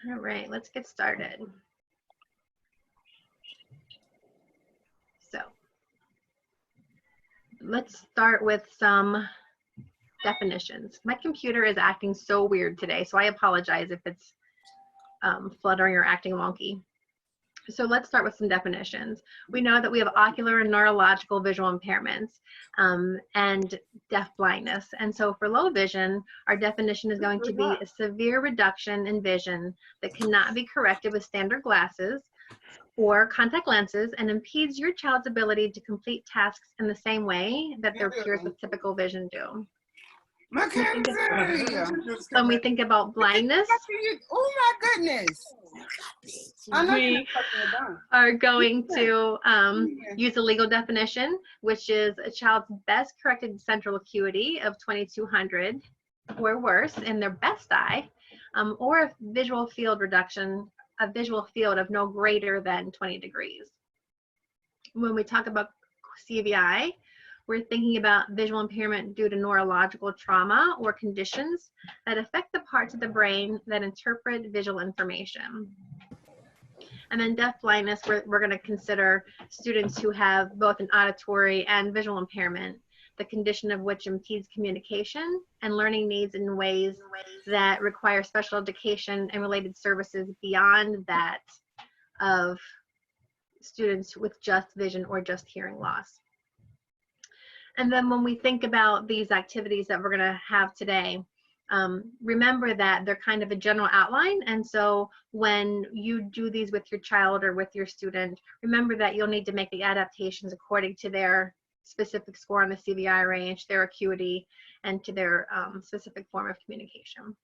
All right, let's get started. So let's start with some definitions. My computer is acting so weird today, so I apologize if it's fluttering or acting wonky. So let's start with some definitions. We know that we have ocular and neurological visual impairments and deaf blindness. And so for low vision, our definition is going to be a severe reduction in vision that cannot be corrected with standard glasses or contact lenses and impedes your child's ability to complete tasks in the same way that their peers with typical vision do. When we think about blindness, oh my goodness. we are going to use a legal definition, which is a child's best corrected central acuity of 2200 or worse in their best eye, or a visual field reduction, a visual field of no greater than 20 degrees. When we talk about CVI, we're thinking about visual impairment due to neurological trauma or conditions that affect the parts of the brain that interpret visual information. And then deaf blindness, we're going to consider students who have both an auditory and visual impairment, the condition of which impedes communication and learning needs in ways that require special education and related services beyond that of students with just vision or just hearing loss. And then when we think about these activities that we're going to have today, remember that they're kind of a general outline. And so when you do these with your child or with your student, remember that you'll need to make the adaptations according to their specific score on the CVI range, their acuity, and to their specific form of communication.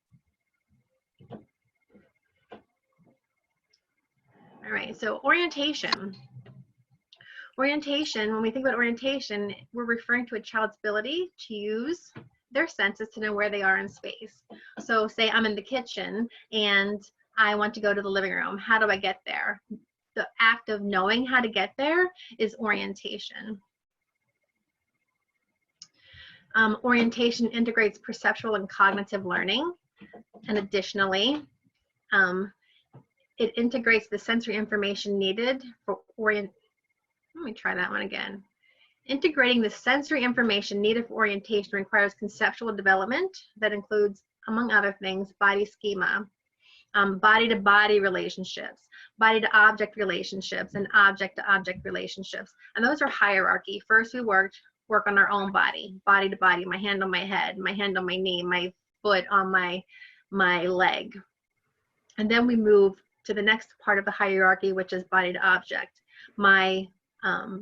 All right, so orientation. Orientation, when we think about orientation, we're referring to a child's ability to use their senses to know where they are in space. So say I'm in the kitchen and I want to go to the living room. How do I get there? The act of knowing how to get there is orientation. Orientation integrates perceptual and cognitive learning. And additionally, it integrates the sensory information needed for Let me try that one again. Integrating the sensory information needed for orientation requires conceptual development that includes, among other things, body schema, body-to-body relationships, body-to-object relationships, and object-to-object relationships. And those are hierarchy. First, we work on our own body-to-body, my hand on my head, my hand on my knee, my foot on my leg. And then we move to the next part of the hierarchy, which is body-to-object, my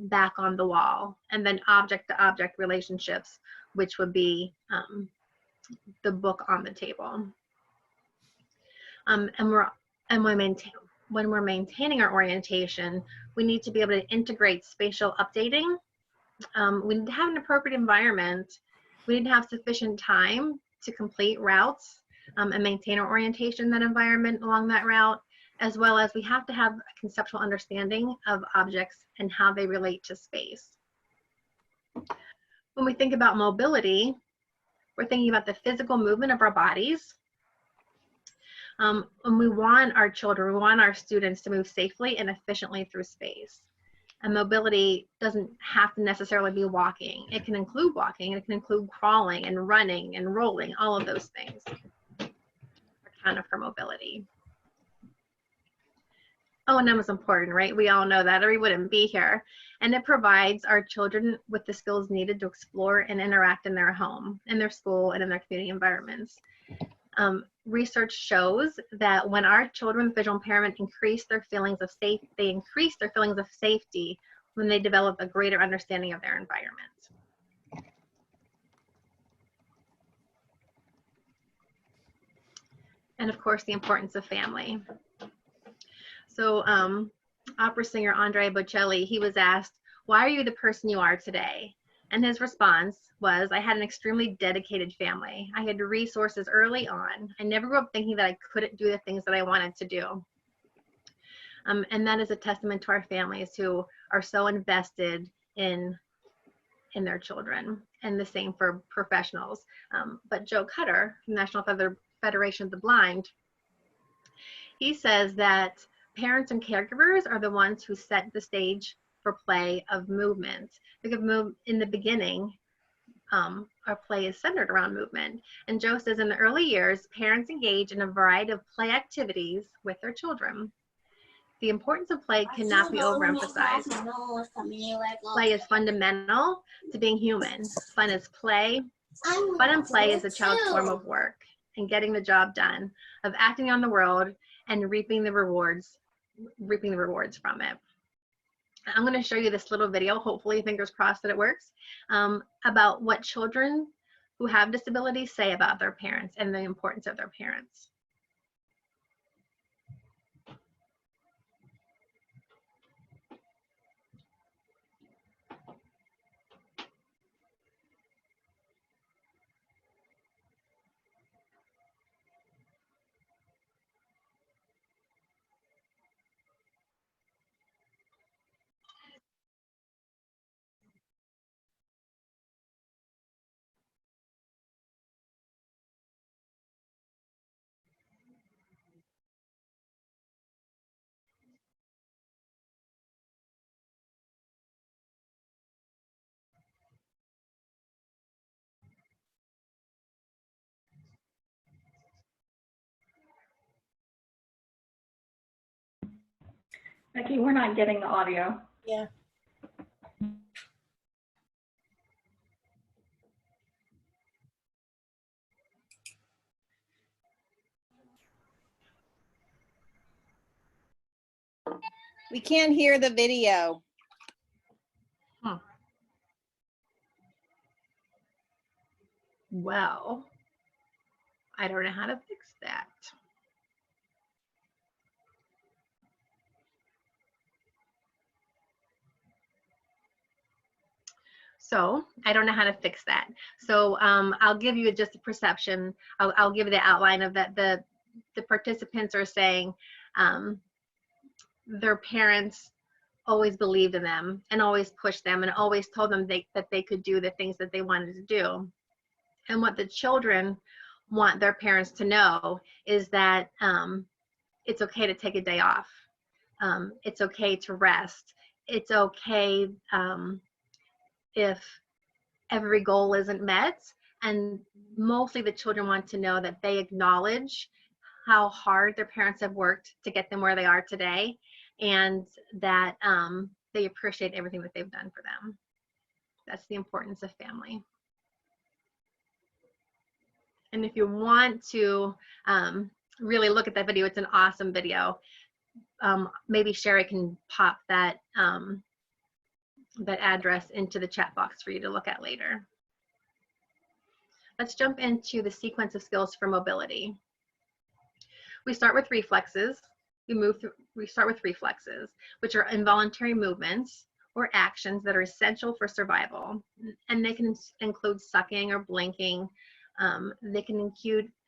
back on the wall, and then object-to-object relationships, which would be the book on the table. And when we're maintaining our orientation, we need to be able to integrate spatial updating. We need to have an appropriate environment. We need to have sufficient time to complete routes and maintain our orientation in that environment along that route, as well as we have to have a conceptual understanding of objects and how they relate to space. When we think about mobility, we're thinking about the physical movement of our bodies. And we want our children, we want our students to move safely and efficiently through space. And mobility doesn't have to necessarily be walking. It can include walking, it can include crawling and running and rolling, all of those things are kind of for mobility. O&M is important, right? We all know that, or we wouldn't be here. And it provides our children with the skills needed to explore and interact in their home, in their school, and in their community environments. Research shows that when our children with visual impairment increase their feelings of safety, they increase their feelings of safety when they develop a greater understanding of their environment. And of course, the importance of family. So opera singer Andrea Bocelli, he was asked, why are you the person you are today? And his response was, I had an extremely dedicated family. I had resources early on. I never grew up thinking that I couldn't do the things that I wanted to do. And that is a testament to our families who are so invested in their children, and the same for professionals. But Joe Cutter from National Federation of the Blind, He says that parents and caregivers are the ones who set the stage for play of movement. Because in the beginning, our play is centered around movement. And Joe says in the early years, parents engage in a variety of play activities with their children. The importance of play cannot be overemphasized. Play is fundamental to being human. Fun is play. Fun and play is a child's form of work and getting the job done, of acting on the world and reaping the rewards from it. I'm going to show you this little video, hopefully, fingers crossed that it works, about what children who have disabilities say about their parents and the importance of their parents. Becky, we're not getting the audio. Yeah. We can't hear the video. Huh. Well, I don't know how to fix that. So I don't know how to fix that. So I'll give you just a perception. I'll give you the outline of that. The participants are saying their parents always believed in them and always pushed them and always told them that they could do the things that they wanted to do. And what the children want their parents to know is that it's okay to take a day off. It's okay to rest. It's okay if every goal isn't met. And mostly the children want to know that they acknowledge how hard their parents have worked to get them where they are today, and that they appreciate everything that they've done for them. That's the importance of family. And if you want to really look at that video, it's an awesome video. Maybe Sherry can pop that that address into the chat box for you to look at later. Let's jump into the sequence of skills for mobility. We start with reflexes. We start with reflexes, which are involuntary movements or actions that are essential for survival. And they can include sucking or blinking. They can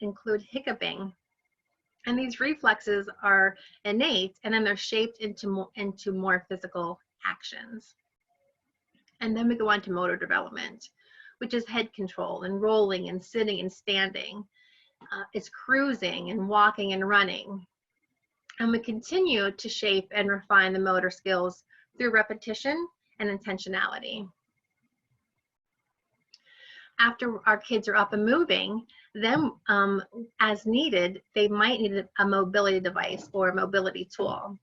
include hiccuping. And these reflexes are innate, and then they're shaped into more physical actions. And then we go on to motor development, which is head control and rolling and sitting and standing. It's cruising and walking and running. And we continue to shape and refine the motor skills through repetition and intentionality. After our kids are up and moving, then as needed, they might need a mobility device or a mobility tool.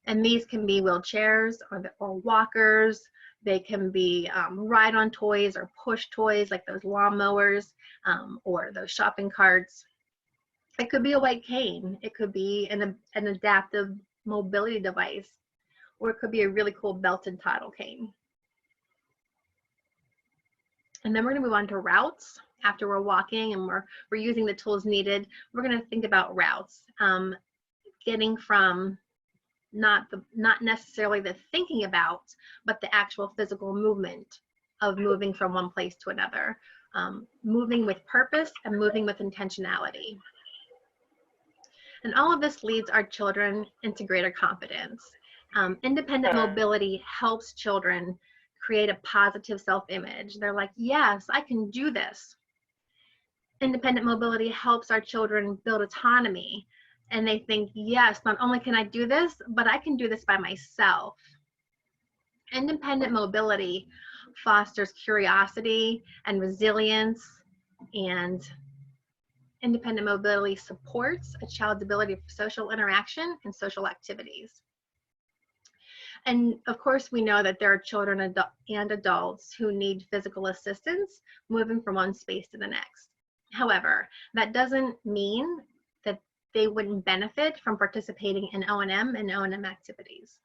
And these can be wheelchairs or walkers. They can be ride-on toys or push toys like those lawnmowers or those shopping carts. It could be a white cane. It could be an adaptive mobility device, or it could be a really cool belted toddle cane. And then we're going to move on to routes. After we're walking and we're using the tools needed, we're going to think about routes, getting from not necessarily the thinking about, but the actual physical movement of moving from one place to another, moving with purpose and moving with intentionality. And all of this leads our children into greater confidence. Independent mobility helps children create a positive self-image. They're like, yes, I can do this. Independent mobility helps our children build autonomy. And they think, yes, not only can I do this, but I can do this by myself. Independent mobility fosters curiosity and resilience, and independent mobility supports a child's ability for social interaction and social activities. And of course, we know that there are children and adults who need physical assistance moving from one space to the next. However, that doesn't mean that they wouldn't benefit from participating in O&M and O&M activities.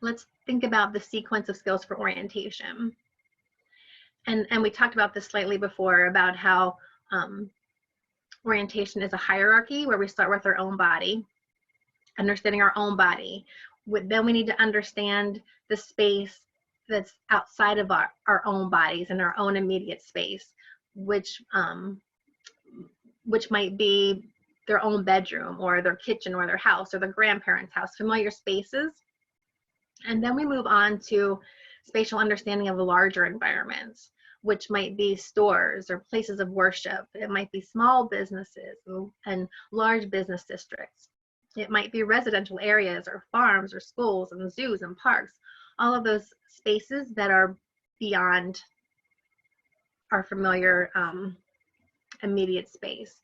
Let's think about the sequence of skills for orientation. And we talked about this slightly before about how orientation is a hierarchy where we start with our own body, understanding our own body. Then we need to understand the space that's outside of our own bodies and our own immediate space, which might be their own bedroom or their kitchen or their house or their grandparents' house, familiar spaces. And then we move on to spatial understanding of the larger environments, which might be stores or places of worship. It might be small businesses and large business districts. It might be residential areas or farms or schools and zoos and parks, all of those spaces that are beyond our familiar immediate space.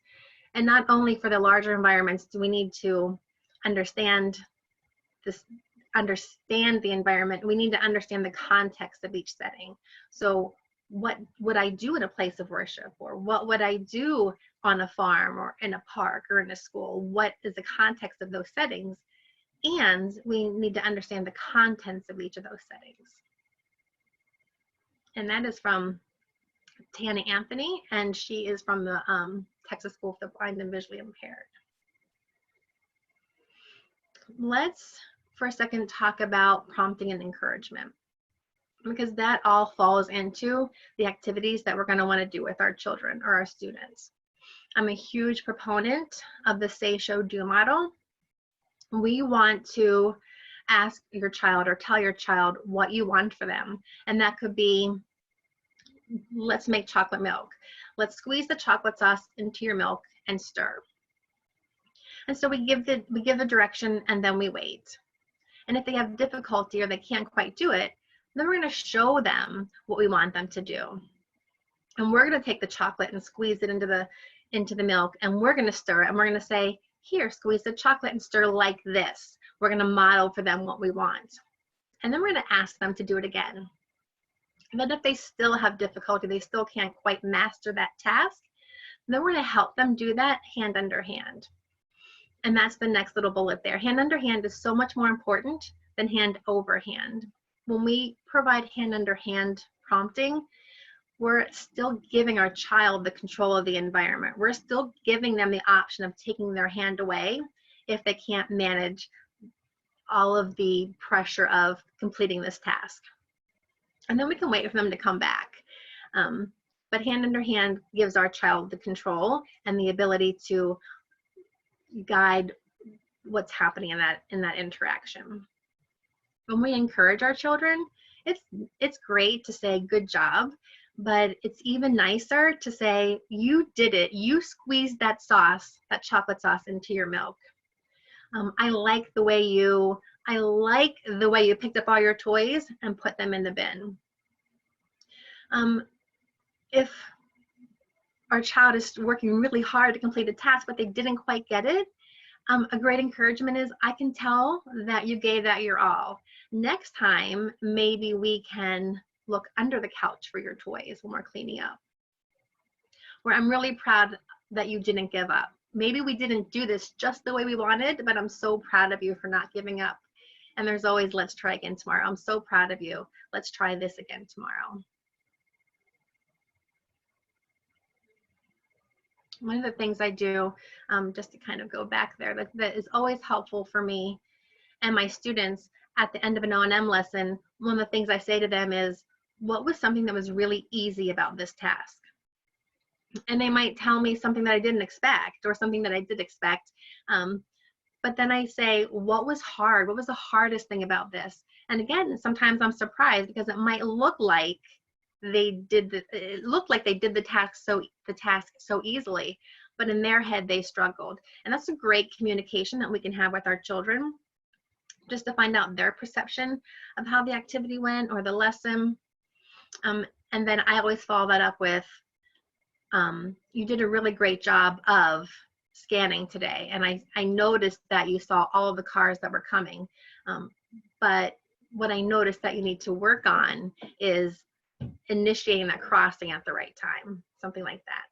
And not only for the larger environments do we need to understand the environment, we need to understand the context of each setting. So what would I do in a place of worship, or what would I do on a farm or in a park or in a school? What is the context of those settings? And we need to understand the contents of each of those settings. And that is from Tana Anthony, and she is from the Texas School for the Blind and Visually Impaired. Let's for a second talk about prompting and encouragement, because that all falls into the activities that we're going to want to do with our children or our students. I'm a huge proponent of the Say, Show, Do model. We want to ask your child or tell your child what you want for them. And that could be, let's make chocolate milk. Let's squeeze the chocolate sauce into your milk and stir. And so we give the direction, and then we wait. And if they have difficulty or they can't quite do it, then we're going to show them what we want them to do. And we're going to take the chocolate and squeeze it into the milk, and we're going to stir it, and we're going to say, here, squeeze the chocolate and stir like this. We're going to model for them what we want. And then we're going to ask them to do it again. And then if they still have difficulty, they still can't quite master that task, then we're going to help them do that hand under hand. And that's the next little bullet there. Hand under hand is so much more important than hand over hand. When we provide hand under hand prompting, we're still giving our child the control of the environment. We're still giving them the option of taking their hand away if they can't manage all of the pressure of completing this task. And then we can wait for them to come back. But hand under hand gives our child the control and the ability to guide what's happening in that interaction. When we encourage our children, it's great to say good job, but it's even nicer to say you did it. You squeezed that sauce, that chocolate sauce, into your milk. I like the way you picked up all your toys and put them in the bin. If our child is working really hard to complete a task, but they didn't quite get it, a great encouragement is, I can tell that you gave that your all. Next time, maybe we can look under the couch for your toys when we're cleaning up. Where I'm really proud that you didn't give up. Maybe we didn't do this just the way we wanted, but I'm so proud of you for not giving up. And there's always, let's try again tomorrow. I'm so proud of you. Let's try this again tomorrow. One of the things I do, just to kind of go back there, that is always helpful for me and my students at the end of an O&M lesson, one of the things I say to them is, what was something that was really easy about this task? And they might tell me something that I didn't expect or something that I did expect. But then I say, what was hard? What was the hardest thing about this? And again, sometimes I'm surprised because it might look like it looked like they did the task so easily, but in their head they struggled. And that's a great communication that we can have with our children, just to find out their perception of how the activity went or the lesson. And then I always follow that up with, you did a really great job of scanning today, and I noticed that you saw all of the cars that were coming, but what I noticed that you need to work on is initiating that crossing at the right time, something like that.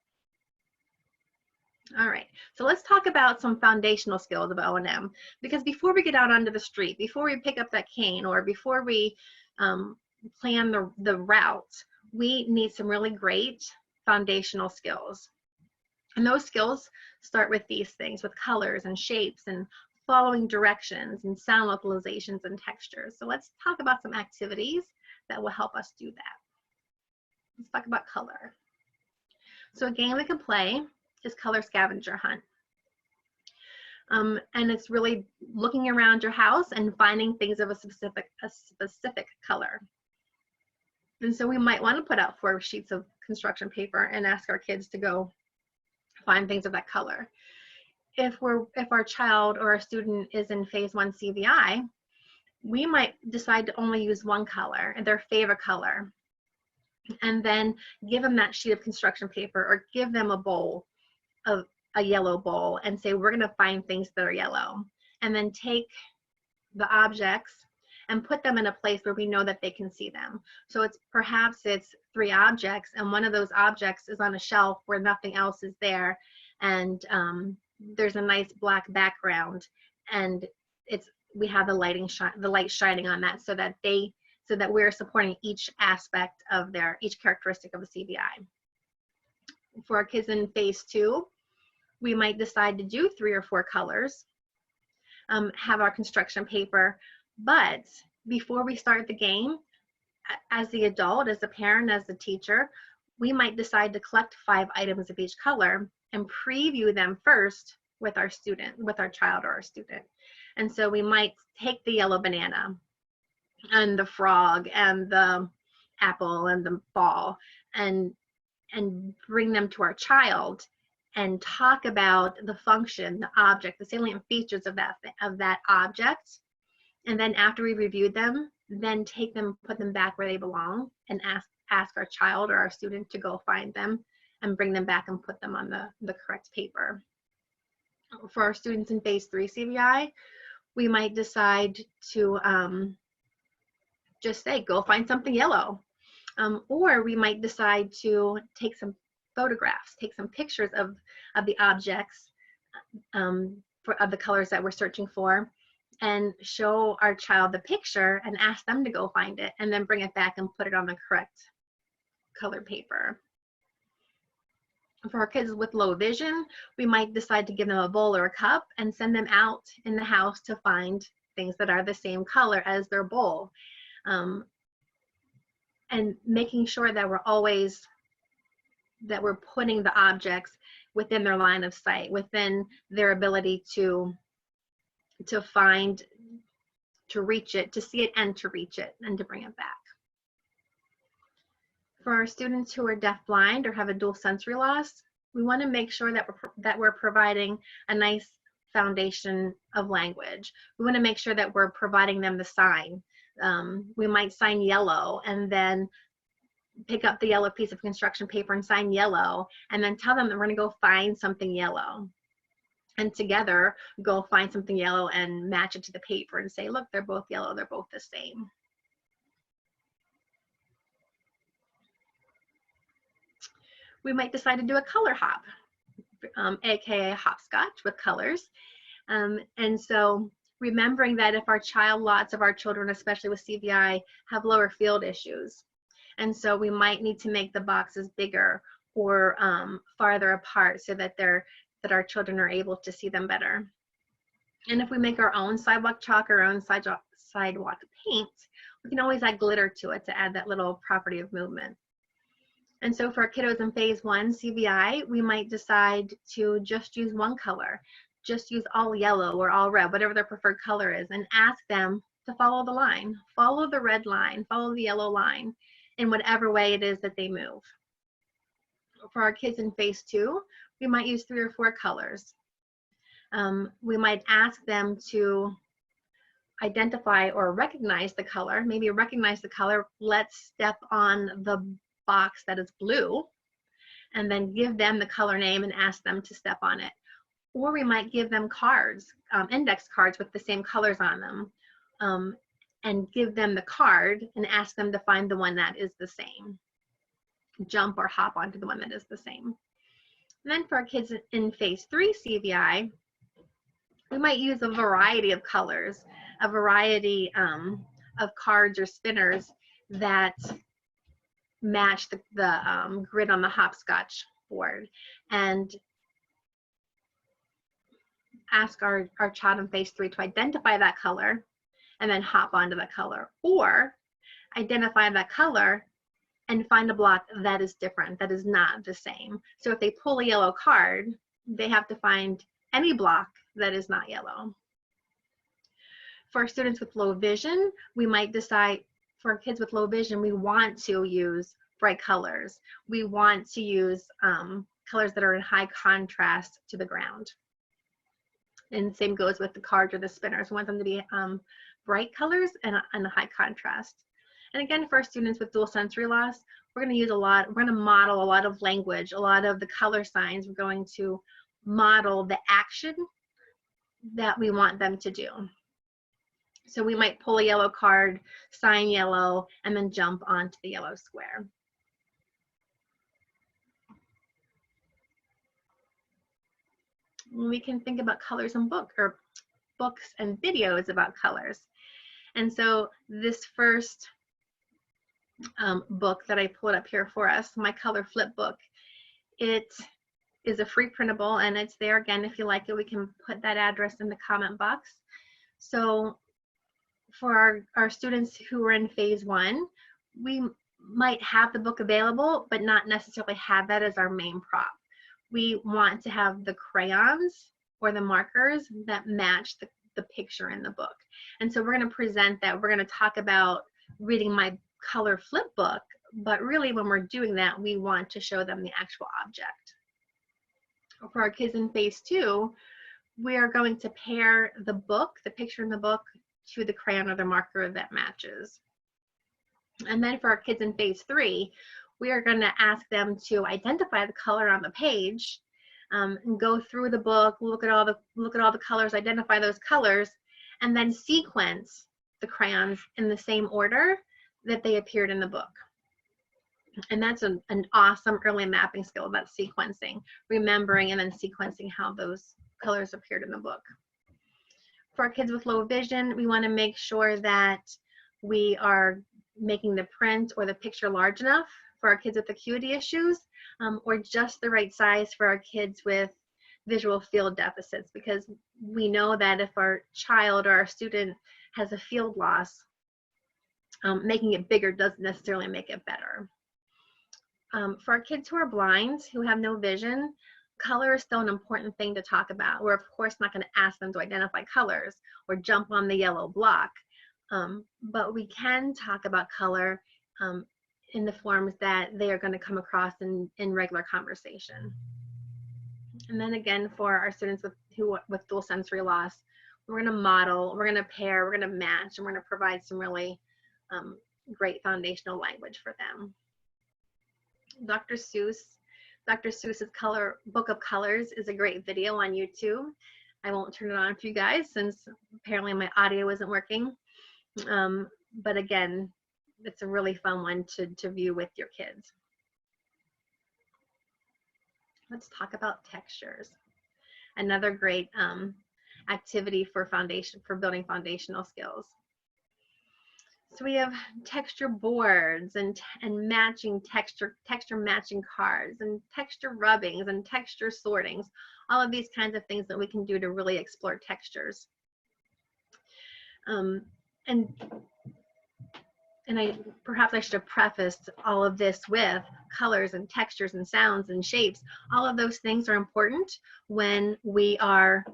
All right, so let's talk about some foundational skills of O&M, because before we get out onto the street, before we pick up that cane, or before we plan the route, we need some really great foundational skills. And those skills start with these things, with colors and shapes and following directions and sound localizations and textures. So let's talk about some activities that will help us do that. Let's talk about color. So a game we can play is Color Scavenger Hunt. And it's really looking around your house and finding things of a specific color. And so we might want to put out 4 sheets of construction paper and ask our kids to go find things of that color. If our child or our student is in phase 1 CVI, we might decide to only use one color, their favorite color, and then give them that sheet of construction paper, or give them a bowl, of a yellow bowl, and say, we're gonna find things that are yellow. And then take the objects and put them in a place where we know that they can see them. So perhaps it's 3 objects, and one of those objects is on a shelf where nothing else is there, and there's a nice black background, and we have the light shining on that, so that we're supporting each aspect of each characteristic of a CVI. For our kids in phase 2, we might decide to do 3 or 4 colors, have our construction paper, but before we start the game, as the adult, as the parent, as the teacher, we might decide to collect 5 items of each color and preview them first with our child or our student. And so we might take the yellow banana and the frog and the apple and the ball and bring them to our child and talk about the function, the object, the salient features of that object. And then after we reviewed them, then take them, put them back where they belong, and ask our child or our student to go find them and bring them back and put them on the correct paper. For our students in phase 3 CVI, we might decide to just say, go find something yellow. Or we might decide to take some photographs, take some pictures of the objects, of the colors that we're searching for, and show our child the picture and ask them to go find it, and then bring it back and put it on the correct color paper. For our kids with low vision, we might decide to give them a bowl or a cup and send them out in the house to find things that are the same color as their bowl. And making sure that we're putting the objects within their line of sight, within their ability to find, to reach it, to see it and to reach it, and to bring it back. For our students who are deaf-blind or have a dual sensory loss, we want to make sure that we're providing a nice foundation of language. We want to make sure that we're providing them the sign. We might sign yellow, and then pick up the yellow piece of construction paper and sign yellow, and then tell them that we're going to go find something yellow. And together, go find something yellow and match it to the paper and say, look, they're both yellow, they're both the same. We might decide to do a color hop, aka hopscotch with colors. And so remembering that if lots of our children, especially with CVI, have lower field issues. And so we might need to make the boxes bigger or farther apart so that our children are able to see them better. And if we make our own sidewalk chalk or our own sidewalk paint, we can always add glitter to it to add that little property of movement. And so for our kiddos in phase 1 CVI, we might decide to just use one color, just use all yellow or all red, whatever their preferred color is, and ask them to follow the line, follow the red line, follow the yellow line, in whatever way it is that they move. For our kids in phase 2, we might use 3 or 4 colors. We might ask them to identify or recognize the color, maybe recognize the color, let's step on the box that is blue, and then give them the color name and ask them to step on it. Or we might give them cards, index cards with the same colors on them, and give them the card and ask them to find the one that is the same. Jump or hop onto the one that is the same. And then for our kids in phase 3 CVI, we might use a variety of colors, a variety of cards or spinners that match the grid on the hopscotch board, and ask our child in phase 3 to identify that color and then hop onto that color, or identify that color and find a block that is different, that is not the same. So if they pull a yellow card, they have to find any block that is not yellow. For students with low vision, we might decide, for kids with low vision, we want to use bright colors. We want to use colors that are in high contrast to the ground. And same goes with the cards or the spinners. We want them to be bright colors and a high contrast. And again, for our students with dual sensory loss, we're going to model a lot of language, a lot of the color signs. We're going to model the action that we want them to do. So we might pull a yellow card, sign yellow, and then jump onto the yellow square. We can think about colors in books and videos about colors. And so this first book that I pulled up here for us, my color flip book, it is a free printable, and it's there again. If you like it, we can put that address in the comment box. So for our students who are in phase 1, we might have the book available, but not necessarily have that as our main prop. We want to have the crayons or the markers that match the picture in the book. And so we're going to present that. We're going to talk about reading my color flip book, but really when we're doing that, we want to show them the actual object. For our kids in phase 2, we are going to pair the book, the picture in the book, to the crayon or the marker that matches. And then for our kids in phase 3, we are going to ask them to identify the color on the page, and go through the book, look at all the colors, identify those colors, and then sequence the crayons in the same order that they appeared in the book. And that's an awesome early mapping skill, that sequencing, remembering and then sequencing how those colors appeared in the book. For our kids with low vision, we want to make sure that we are making the print or the picture large enough for our kids with acuity issues, or just the right size for our kids with visual field deficits, because we know that if our child or our student has a field loss, making it bigger doesn't necessarily make it better. For our kids who are blind, who have no vision, color is still an important thing to talk about. We're of course not going to ask them to identify colors or jump on the yellow block, but we can talk about color in the forms that they are going to come across in regular conversation. And then again, for our students with dual sensory loss, we're going to model, we're going to pair, we're going to match, and we're going to provide some really great foundational language for them. Dr. Seuss's Book of Colors is a great video on YouTube. I won't turn it on for you guys since apparently my audio isn't working. But again, it's a really fun one to view with your kids. Let's talk about textures. Another great activity for building foundational skills. So we have texture boards and matching texture matching cards and texture rubbings and texture sortings, all of these kinds of things that we can do to really explore textures. Perhaps I should have prefaced all of this with colors and textures and sounds and shapes. All of those things are important when we are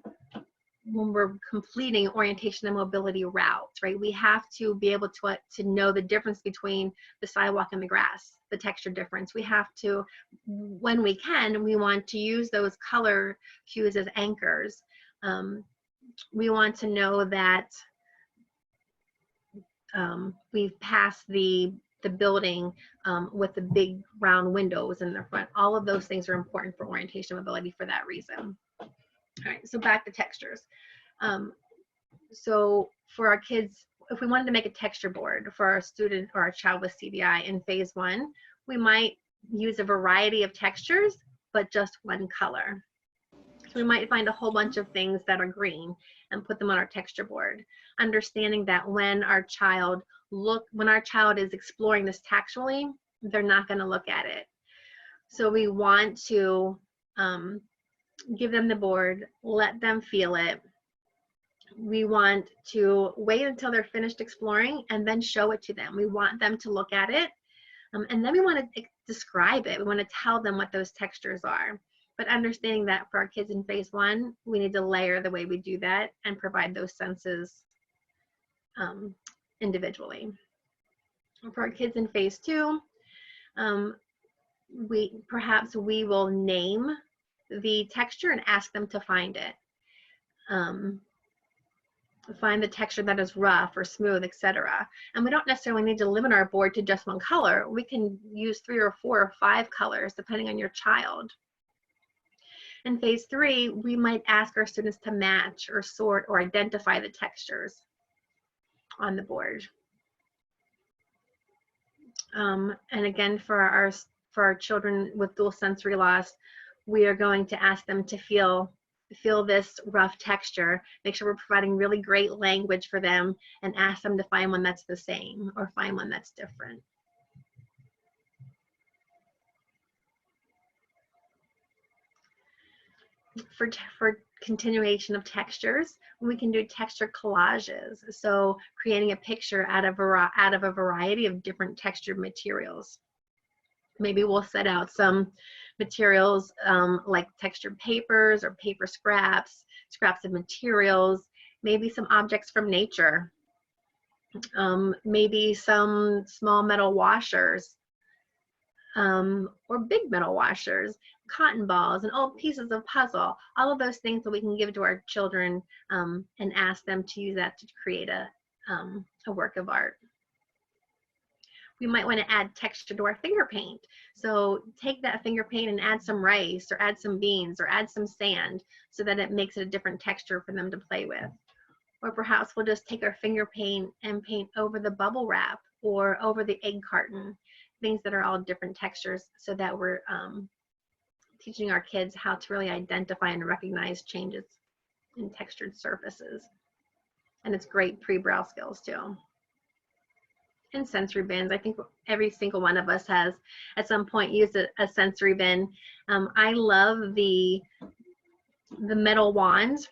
when we're completing orientation and mobility routes, right? We have to be able to know the difference between the sidewalk and the grass, the texture difference. We have to, when we can, we want to use those color cues as anchors. We want to know that we've passed the building with the big round windows in the front. All of those things are important for orientation and mobility for that reason. All right, so back to textures. So for our kids, if we wanted to make a texture board for our student or our child with CVI in phase 1, we might use a variety of textures, but just one color. So we might find a whole bunch of things that are green and put them on our texture board, understanding that when our child is exploring this textually, they're not going to look at it. So we want to give them the board, let them feel it. We want to wait until they're finished exploring and then show it to them. We want them to look at it, and then we want to describe it. We want to tell them what those textures are. But understanding that for our kids in phase 1, we need to layer the way we do that and provide those senses individually. For our kids in phase 2, perhaps we will name the texture and ask them to find it. Find the texture that is rough or smooth, etc. And we don't necessarily need to limit our board to just one color. We can use 3 or 4 or 5 colors depending on your child. In phase 3, we might ask our students to match or sort or identify the textures on the board. And again, for our children with dual sensory loss, we are going to ask them to feel this rough texture, make sure we're providing really great language for them, and ask them to find one that's the same or find one that's different. For continuation of textures, we can do texture collages. So creating a picture out of a variety of different textured materials. Maybe we'll set out some materials like textured papers or paper scraps of materials, maybe some objects from nature, maybe some small metal washers, or big metal washers, cotton balls, and old pieces of puzzle, all of those things that we can give to our children and ask them to use that to create a work of art. We might want to add texture to our finger paint. So take that finger paint and add some rice or add some beans or add some sand so that it makes it a different texture for them to play with. Or perhaps we'll just take our finger paint and paint over the bubble wrap or over the egg carton, things that are all different textures so that we're teaching our kids how to really identify and recognize changes in textured surfaces. And it's great pre-brow skills too. And sensory bins, I think every single one of us has at some point used a sensory bin. I love the metal wands.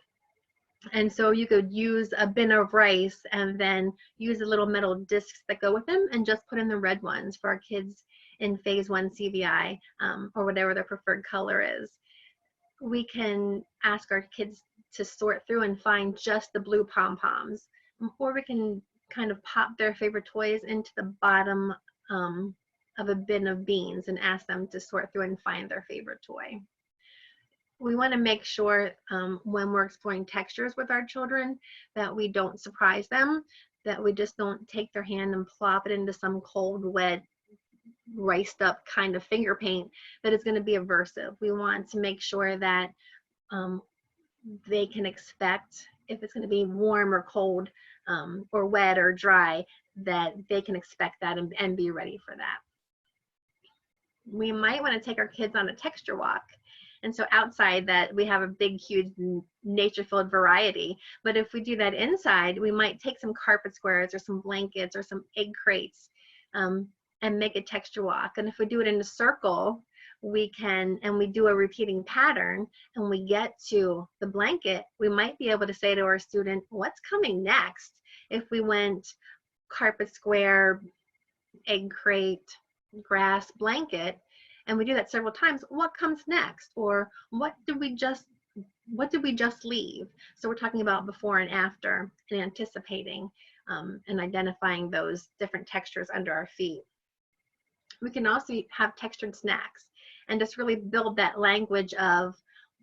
And so you could use a bin of rice and then use the little metal discs that go with them and just put in the red ones for our kids in phase 1 CVI or whatever their preferred color is. We can ask our kids to sort through and find just the blue pom-poms, or we can kind of pop their favorite toys into the bottom of a bin of beans and ask them to sort through and find their favorite toy. We want to make sure when we're exploring textures with our children that we don't surprise them, that we just don't take their hand and plop it into some cold, wet, riced up kind of finger paint that is going to be aversive. We want to make sure that they can expect, if it's going to be warm or cold or wet or dry, that they can expect that and be ready for that. We might want to take our kids on a texture walk. And so outside that, we have a big, huge nature-filled variety. But if we do that inside, we might take some carpet squares or some blankets or some egg crates and make a texture walk. And if we do it in a circle, we can, and we do a repeating pattern, and we get to the blanket, we might be able to say to our student, what's coming next? If we went carpet square, egg crate, grass, blanket, and we do that several times, what comes next? Or what did we just what did we just leave? So we're talking about before and after and anticipating and identifying those different textures under our feet. We can also have textured snacks and just really build that language of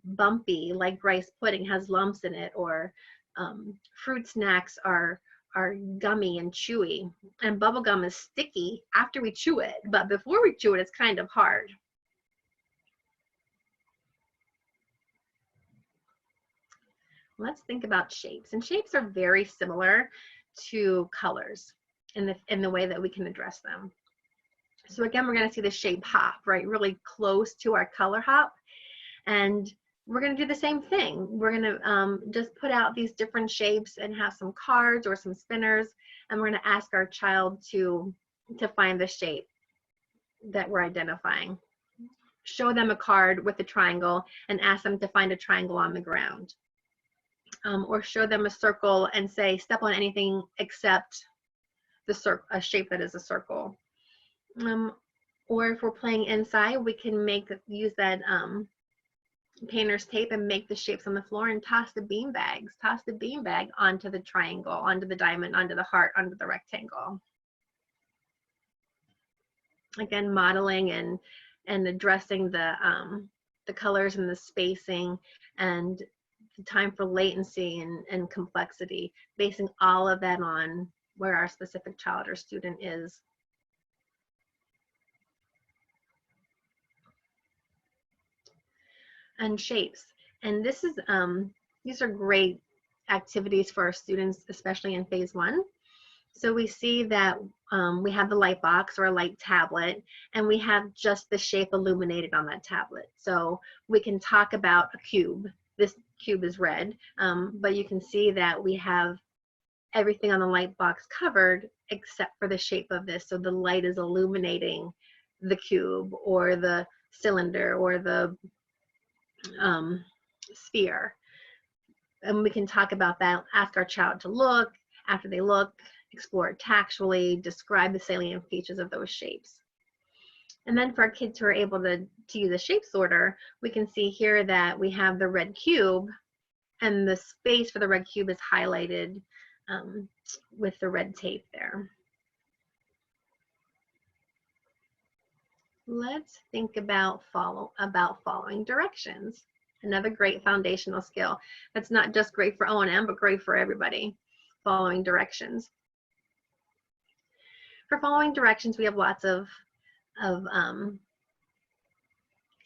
bumpy, like rice pudding has lumps in it, or fruit snacks are gummy and chewy, and bubble gum is sticky after we chew it, but before we chew it, it's kind of hard. Let's think about shapes, and shapes are very similar to colors in the way that we can address them. So again, we're going to see the shape hop, right, really close to our color hop, and we're going to do the same thing. We're going to just put out these different shapes and have some cards or some spinners, and we're going to ask our child to find the shape that we're identifying. Show them a card with a triangle and ask them to find a triangle on the ground. Or show them a circle and say, step on anything except a shape that is a circle. Or if we're playing inside, we can use that painter's tape and make the shapes on the floor and toss the bean bags. Toss the bean bag onto the triangle, onto the diamond, onto the heart, onto the rectangle. Again, modeling and addressing the colors and the spacing and the time for latency and complexity, basing all of that on where our specific child or student is. And shapes. And this is these are great activities for our students, especially in phase 1. So we see that we have the light box or a light tablet, and we have just the shape illuminated on that tablet. So we can talk about a cube. This cube is red, but you can see that we have everything on the light box covered except for the shape of this. So the light is illuminating the cube or the cylinder or the sphere. And we can talk about that, ask our child to look. After they look, explore it tactually, describe the salient features of those shapes. And then for our kids who are able to use a shape sorter, we can see here that we have the red cube, and the space for the red cube is highlighted with the red tape there. Let's think about following directions. Another great foundational skill that's not just great for O&M, but great for everybody. Following directions. For following directions, we have lots of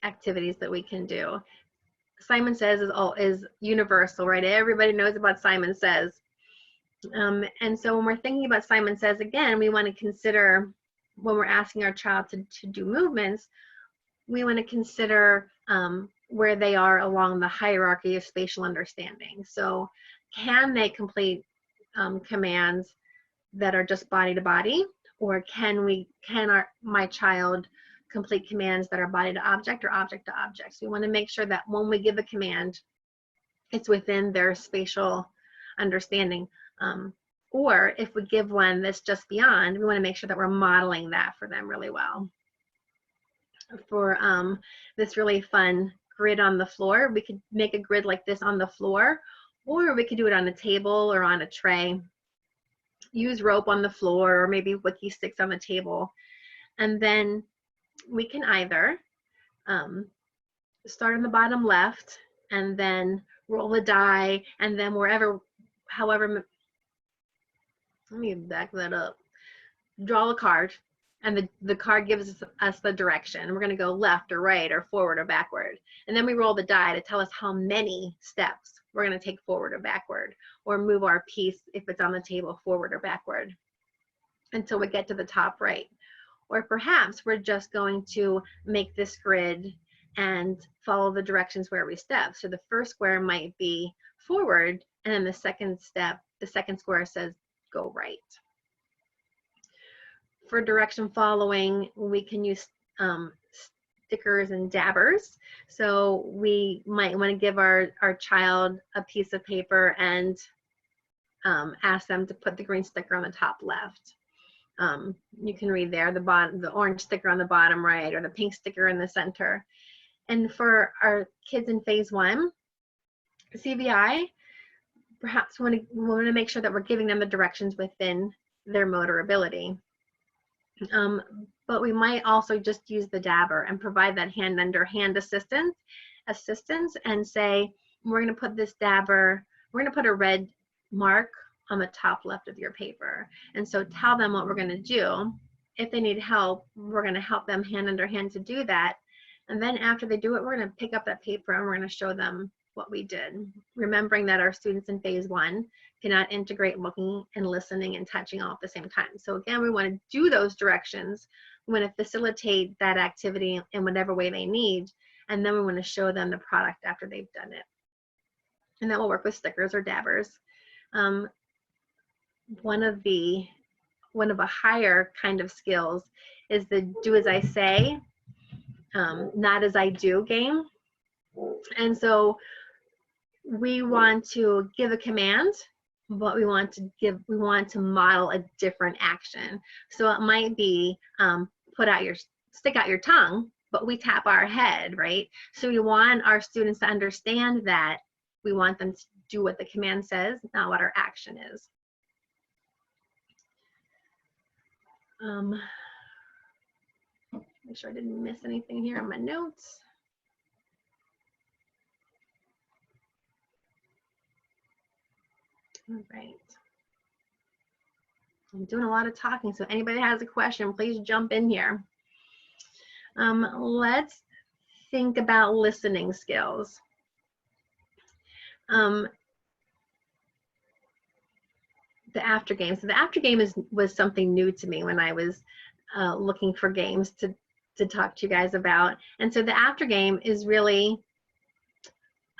activities that we can do. Simon Says is universal, right? Everybody knows about Simon Says. And so when we're thinking about Simon Says, again, we want to consider, when we're asking our child to do movements, we want to consider where they are along the hierarchy of spatial understanding. So can they complete commands that are just body to body, or can my child complete commands that are body to object or object to object? So we want to make sure that when we give a command, it's within their spatial understanding. Or if we give one that's just beyond, we want to make sure that we're modeling that for them really well. For this really fun grid on the floor, we could make a grid like this on the floor, or we could do it on a table or on a tray. Use rope on the floor, or maybe wiki sticks on the table. And then we can either start on the bottom left and then roll the die, and then however, let me back that up. Draw a card, and the card gives us the direction. We're going to go left or right or forward or backward. And then we roll the die to tell us how many steps we're going to take forward or backward, or move our piece, if it's on the table, forward or backward until we get to the top right. Or perhaps we're just going to make this grid and follow the directions where we step. So the first square might be forward, and then the second square says go right. For direction following, we can use stickers and dabbers. So we might want to give our child a piece of paper and ask them to put the green sticker on the top left. You can read there the orange sticker on the bottom right, or the pink sticker in the center. And for our kids in phase 1, CVI, perhaps we want to make sure that we're giving them the directions within their motor ability. But we might also just use the dabber and provide that hand under hand assistance and say, we're going to put this dabber, we're going to put a red mark on the top left of your paper. And so tell them what we're going to do. If they need help, we're going to help them hand under hand to do that. And then after they do it, we're going to pick up that paper and we're going to show them what we did. Remembering that our students in phase 1 cannot integrate looking and listening and touching all at the same time. So again, we want to do those directions. We want to facilitate that activity in whatever way they need. And then we want to show them the product after they've done it. And that will work with stickers or dabbers. One of the higher kind of skills is the do as I say, not as I do game. And so we want to give a command, but we want to model a different action. So it might be stick out your tongue, but we tap our head, right? So we want our students to understand that we want them to do what the command says, not what our action is. Make sure I didn't miss anything here on my notes. All right. I'm doing a lot of talking, so anybody has a question, please jump in here. Let's think about listening skills. The after game. So the after game was something new to me when I was looking for games to talk to you guys about. And so the after game is really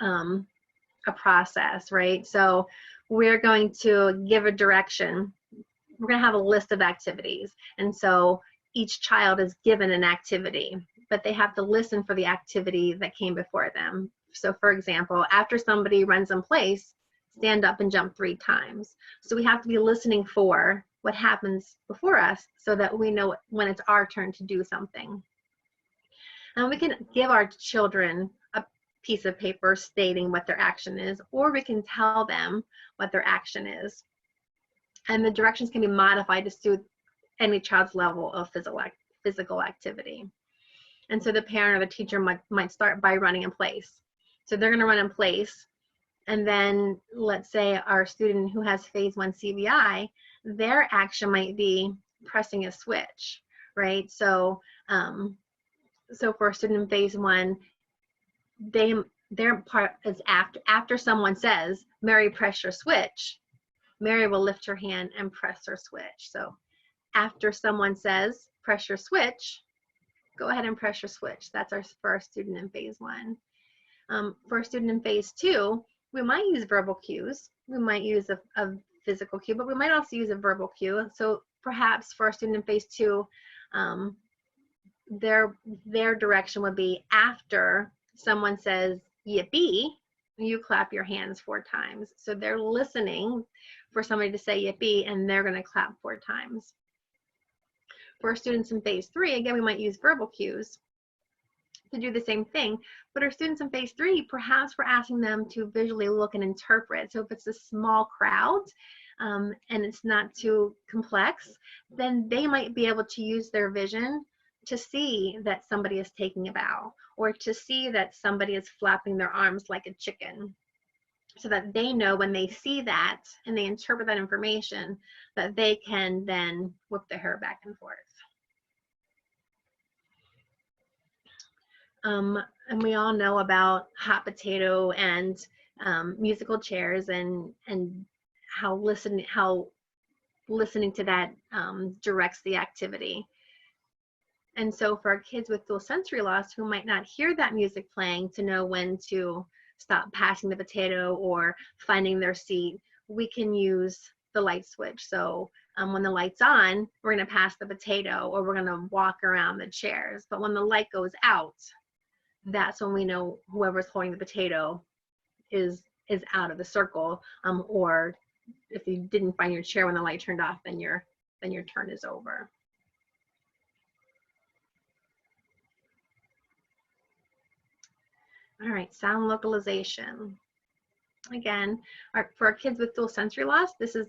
a process, right? So we're going to give a direction. We're going to have a list of activities. And so each child is given an activity, but they have to listen for the activity that came before them. So for example, after somebody runs in place, stand up and jump 3 times. So we have to be listening for what happens before us so that we know when it's our turn to do something. And we can give our children a piece of paper stating what their action is, or we can tell them what their action is. And the directions can be modified to suit any child's level of physical activity. And so the parent or the teacher might start by running in place. So they're going to run in place. And then let's say our student who has phase 1 CVI, their action might be pressing a switch, right? So so for a student in phase 1, their part is after someone says, Mary, press your switch, Mary will lift her hand and press her switch. So after someone says, press your switch, go ahead and press your switch. That's for our student in phase 1. For a student in phase 2, we might use verbal cues. We might use a physical cue, but we might also use a verbal cue. So perhaps for a student in phase 2, their direction would be after someone says yippee, you clap your hands 4 times. So they're listening for somebody to say yippee and they're going to clap 4 times. For our students in phase 3, again, we might use verbal cues to do the same thing, but our students in phase 3, perhaps we're asking them to visually look and interpret. So if it's a small crowd and it's not too complex, then they might be able to use their vision to see that somebody is taking a bow, or to see that somebody is flapping their arms like a chicken, so that they know when they see that and they interpret that information, that they can then whip their hair back and forth. And we all know about hot potato and musical chairs and how listening to that directs the activity. And so for our kids with dual sensory loss who might not hear that music playing to know when to stop passing the potato or finding their seat, we can use the light switch. So when the light's on, we're going to pass the potato or we're going to walk around the chairs. But when the light goes out, that's when we know whoever's holding the potato is out of the circle. Or if you didn't find your chair when the light turned off, then your turn is over. All right, sound localization. Again, for our kids with dual sensory loss, this is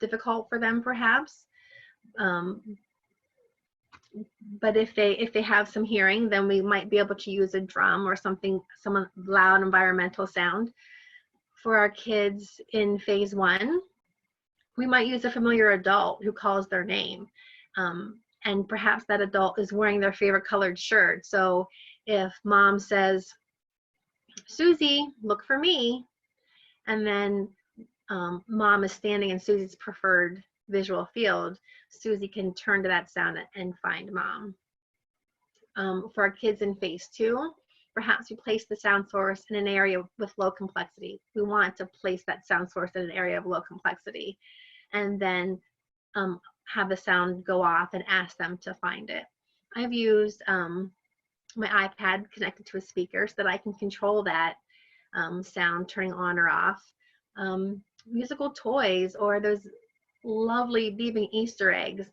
difficult for them perhaps. But if they have some hearing, then we might be able to use a drum or something, some loud environmental sound. For our kids in phase 1, we might use a familiar adult who calls their name. And perhaps that adult is wearing their favorite colored shirt. So if mom says, Susie, look for me, and then mom is standing in Susie's preferred visual field, Susie can turn to that sound and find mom. For our kids in phase 2, perhaps we place the sound source in an area with low complexity. We want to place that sound source in an area of low complexity, and then have the sound go off and ask them to find it. I've used my iPad connected to a speaker so that I can control that sound turning on or off. Musical toys, or those lovely beeping Easter eggs,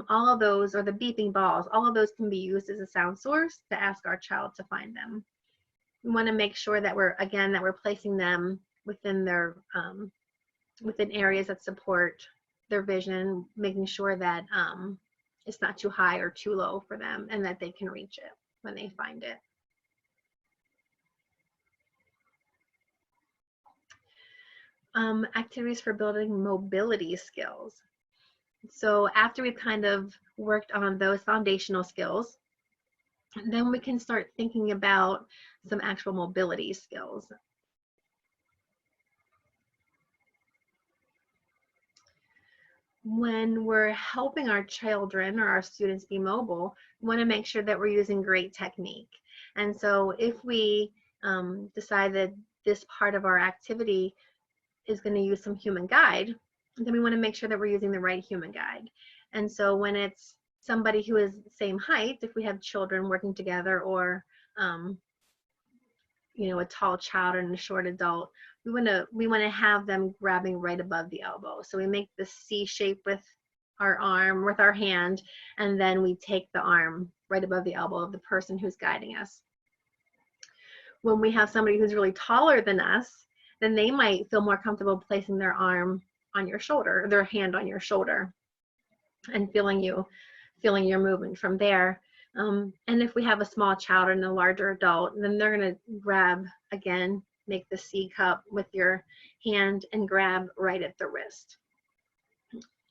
all of those, or the beeping balls, all of those can be used as a sound source to ask our child to find them. We want to make sure that we're placing them within their within areas that support their vision, making sure that it's not too high or too low for them, and that they can reach it when they find it. Activities for building mobility skills. So after we've kind of worked on those foundational skills, then we can start thinking about some actual mobility skills. When we're helping our children or our students be mobile, we want to make sure that we're using great technique. And so if we decide that this part of our activity is going to use some human guide, then we want to make sure that we're using the right human guide. And so when it's somebody who is the same height, if we have children working together, or you know, a tall child and a short adult, we want to have them grabbing right above the elbow. So we make the C shape with our arm, with our hand, and then we take the arm right above the elbow of the person who's guiding us. When we have somebody who's really taller than us, then they might feel more comfortable placing their arm on your shoulder, their hand on your shoulder, and feeling your movement from there. And if we have a small child and a larger adult, then they're going to grab, again, make the C cup with your hand and grab right at the wrist.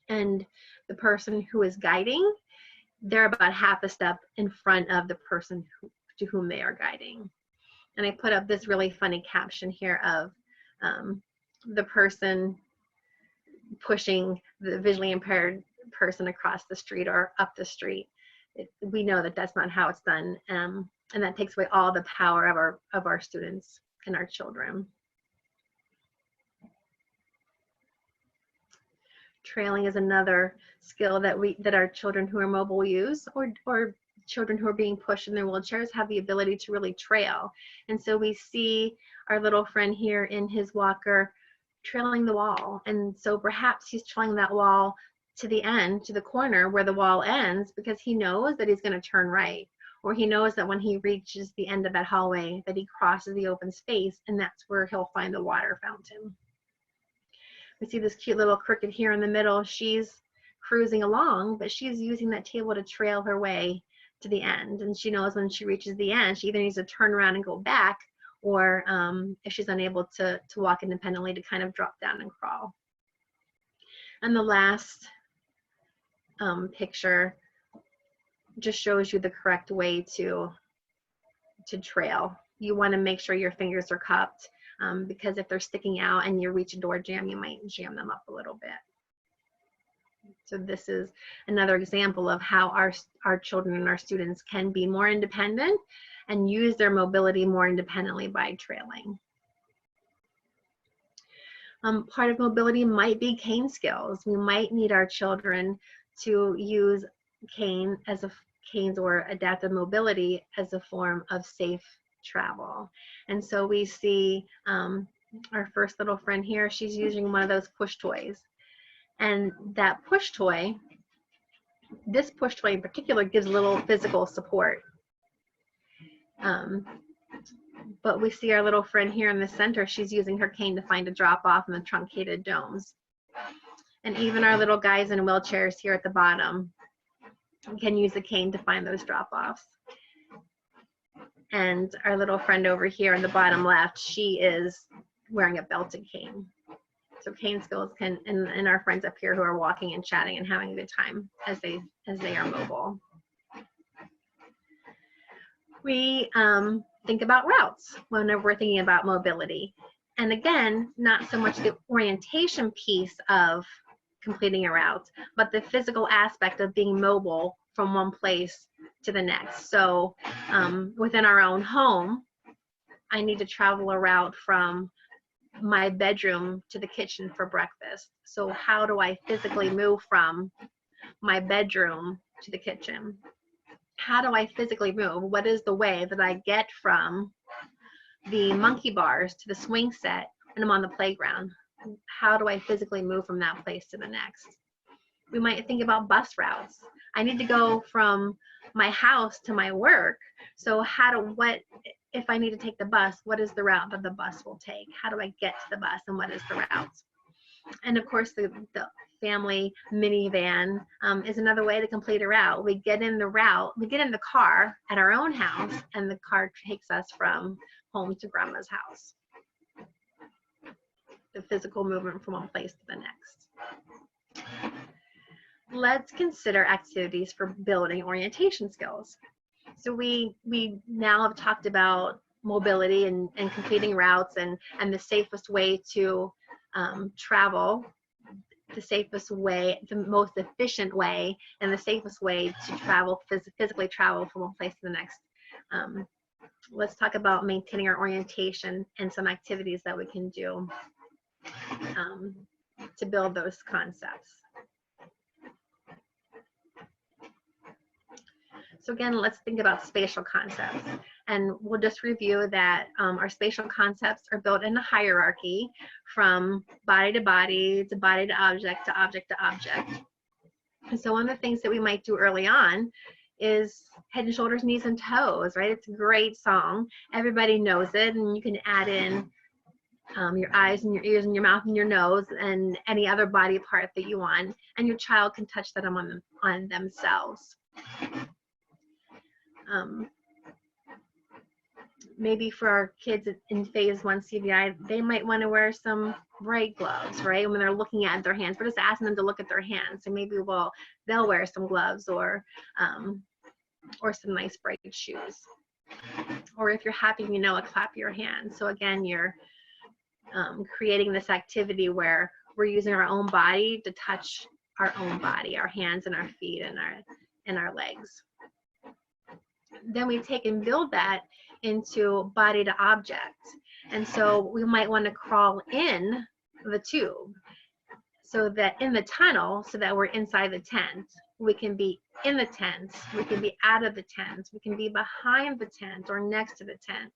And the person who is guiding, they're about half a step in front of the person to whom they are guiding. And I put up this really funny caption here of the person pushing the visually impaired person across the street or up the street. We know that that's not how it's done, and that takes away all the power of our students and our children. Trailing is another skill that our children who are mobile use, or children who are being pushed in their wheelchairs have the ability to really trail. And so we see our little friend here in his walker trailing the wall. And so perhaps he's trailing that wall to the end, to the corner where the wall ends, because he knows that he's going to turn right, or he knows that when he reaches the end of that hallway that he crosses the open space, and that's where he'll find the water fountain. We see this cute little cricket here in the middle. She's cruising along, but she's using that table to trail her way to the end, and she knows when she reaches the end, she either needs to turn around and go back, or if she's unable to walk independently, to kind of drop down and crawl. And the last picture just shows you the correct way to trail. You want to make sure your fingers are cupped, because if they're sticking out and you reach a door jamb, you might jam them up a little bit. So this is another example of how our children and our students can be more independent and use their mobility more independently by trailing. Part of mobility might be cane skills. We might need our children to use canes or adaptive mobility as a form of safe travel. And so we see our first little friend here, she's using one of those push toys. And that push toy, this push toy in particular, gives a little physical support. But we see our little friend here in the center, she's using her cane to find a drop off in the truncated domes. And even our little guys in wheelchairs here at the bottom can use a cane to find those drop offs. And our little friend over here in the bottom left, she is wearing a belted cane. So cane skills can, and our friends up here who are walking and chatting and having a good time as they are mobile. We think about routes whenever we're thinking about mobility. And again, not so much the orientation piece of completing a route, but the physical aspect of being mobile from one place to the next. So within our own home, I need to travel a route from my bedroom to the kitchen for breakfast. So how do I physically move from my bedroom to the kitchen? How do I physically move? What is the way that I get from the monkey bars to the swing set and I'm on the playground? How do I physically move from that place to the next? We might think about bus routes. I need to go from my house to my work. So what if I need to take the bus, what is the route that the bus will take? How do I get to the bus and what is the route? And of course, the family minivan is another way to complete a route. We get in the car at our own house and the car takes us from home to grandma's house. The physical movement from one place to the next. Let's consider activities for building orientation skills. So we now have talked about mobility and completing routes and the safest way to travel, the safest way, the most efficient way, and the safest way to travel, physically travel from one place to the next. Let's talk about maintaining our orientation and some activities that we can do to build those concepts. So again, let's think about spatial concepts. And we'll just review that our spatial concepts are built in a hierarchy from body to body to body to object to object to object. And so one of the things that we might do early on is head and shoulders, knees and toes, right? It's a great song. Everybody knows it, and you can add in your eyes and your ears and your mouth and your nose and any other body part that you want, and your child can touch that on themselves. Maybe for our kids in phase 1 CVI, they might want to wear some bright gloves, right? When they're looking at their hands, we're just asking them to look at their hands. So maybe they'll wear some gloves or some nice bright shoes. Or if you're happy, clap your hands. So again, you're creating this activity where we're using our own body to touch our own body, our hands and our feet and our legs. Then we take and build that into body to object. And so we might want to crawl in the tube so that in the tunnel, so that we're inside the tent. We can be in the tent, we can be out of the tent, we can be behind the tent or next to the tent.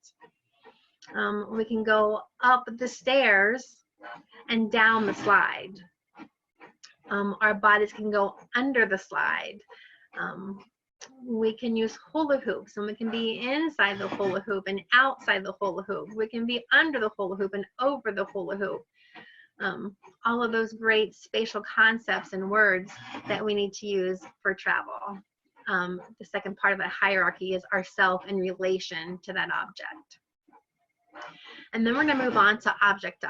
We can go up the stairs and down the slide. Our bodies can go under the slide. We can use hula hoops, and we can be inside the hula hoop and outside the hula hoop. We can be under the hula hoop and over the hula hoop. All of those great spatial concepts and words that we need to use for travel. The second part of that hierarchy is ourself in relation to that object. And then we're going to move on to object.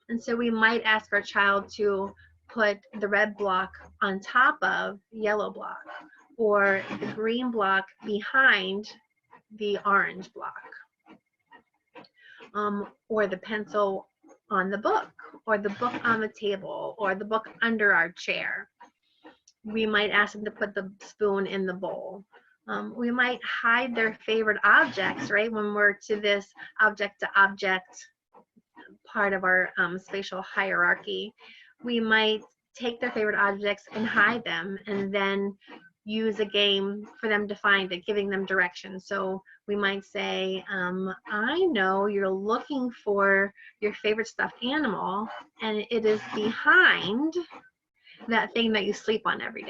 And so we might ask our child to put the red block on top of the yellow block, or the green block behind the orange block, or the pencil on the book, or the book on the table, or the book under our chair. We might ask them to put the spoon in the bowl. We might hide their favorite objects, right? When we're to this object to object part of our spatial hierarchy, we might take their favorite objects and hide them, and then use a game for them to find it, giving them directions. So we might say, I know you're looking for your favorite stuffed animal, and it is behind that thing that you sleep on every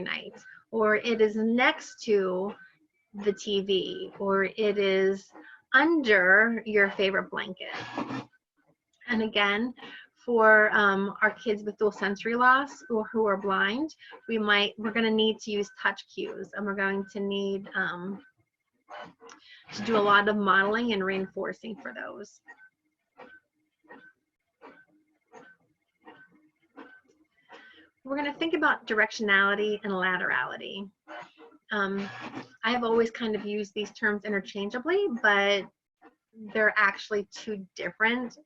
night. Or it is next to the TV, or it is under your favorite blanket. And again, for our kids with dual sensory loss or who are blind, we're going to need to use touch cues, and we're going to need to do a lot of modeling and reinforcing for those. We're going to think about directionality and laterality. I've always kind of used these terms interchangeably, but they're actually two different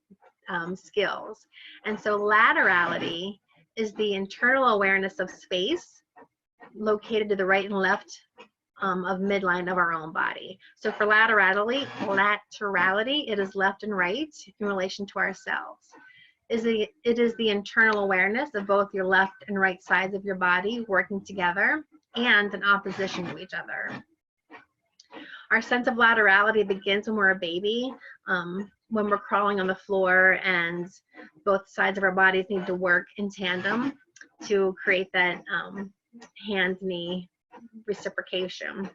skills. And so laterality is the internal awareness of space located to the right and left of midline of our own body. So for laterality, it is left and right in relation to ourselves. It is the internal awareness of both your left and right sides of your body working together and in opposition to each other. Our sense of laterality begins when we're a baby, when we're crawling on the floor and both sides of our bodies need to work in tandem to create that hand-knee reciprocation.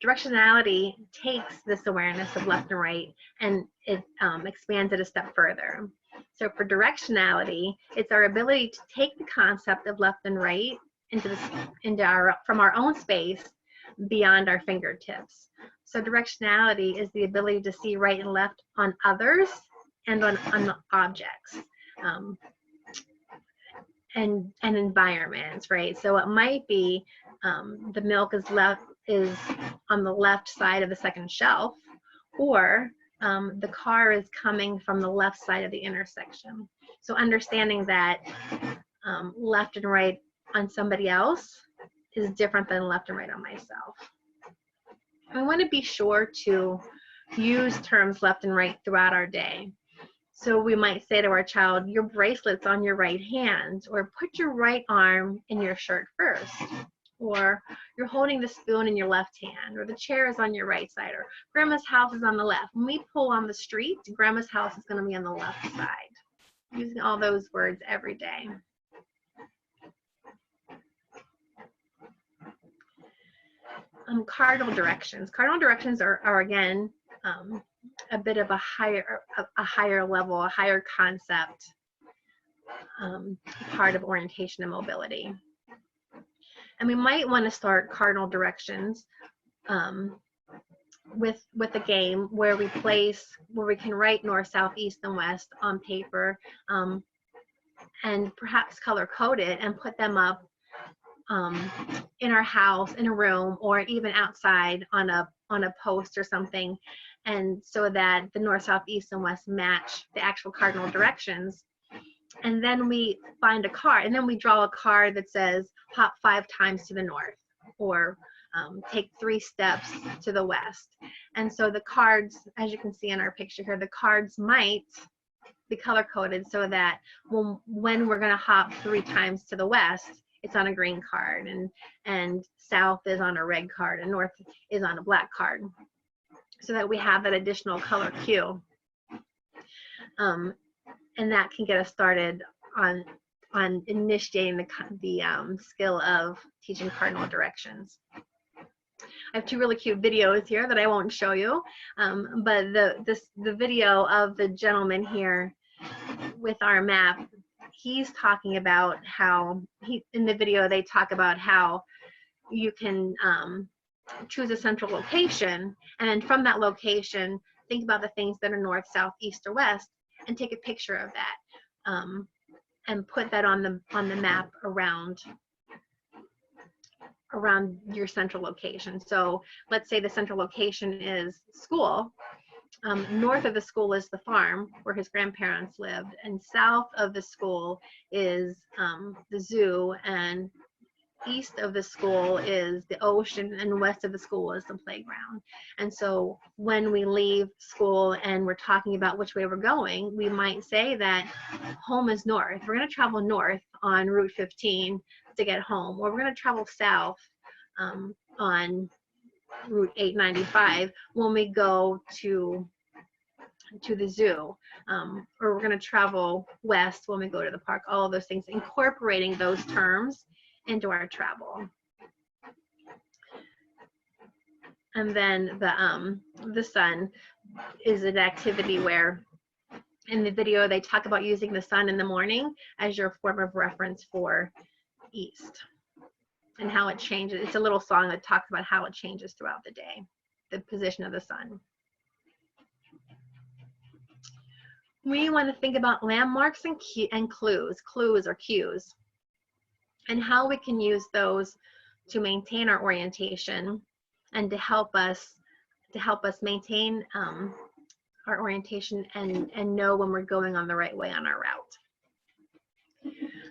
Directionality takes this awareness of left and right and it expands it a step further. So for directionality, it's our ability to take the concept of left and right from our own space beyond our fingertips. So directionality is the ability to see right and left on others and on objects and environments, right? So it might be the milk is on the left side of the second shelf, or the car is coming from the left side of the intersection. So understanding that left and right on somebody else is different than left and right on myself. We want to be sure to use terms left and right throughout our day. So we might say to our child, your bracelet's on your right hand, or put your right arm in your shirt first, or you're holding the spoon in your left hand, or the chair is on your right side, or grandma's house is on the left. When we pull on the street, grandma's house is going to be on the left side. Using all those words every day. Cardinal directions. Cardinal directions are again a bit of a higher level, a higher concept part of orientation and mobility. And we might want to start cardinal directions with a game where we can write north, south, east, and west on paper, and perhaps color code it and put them up in our house, in a room, or even outside on a post or something, and so that the north, south, east, and west match the actual cardinal directions. And then we find a card, and then we draw a card that says hop 5 times to the north, or take 3 steps to the west. And so the cards, as you can see in our picture here, the cards might be color coded so that when we're going to hop 3 times to the west, it's on a green card, and south is on a red card, and north is on a black card, so that we have that additional color cue. And that can get us started on initiating the skill of teaching cardinal directions. I have 2 really cute videos here that I won't show you, but the video of the gentleman here with our map, he's talking about how in the video they talk about how you can choose a central location, and then from that location think about the things that are north, south, east, or west, and take a picture of that and put that on the map around your central location. So let's say the central location is school. North of the school is the farm where his grandparents lived, and south of the school is the zoo, and east of the school is the ocean, and west of the school is the playground. And so when we leave school and we're talking about which way we're going, we might say that home is north. We're going to travel north on Route 15 to get home, or we're going to travel south on Route 895 when we go to the zoo, or we're going to travel west when we go to the park. All of those things, incorporating those terms into our travel. And then the sun is an activity where in the video they talk about using the sun in the morning as your form of reference for east and how it changes. It's a little song that talks about how it changes throughout the day, the position of the sun. We want to think about landmarks and clues or cues, and how we can use those to maintain our orientation and to help us maintain our orientation and know when we're going on the right way on our route.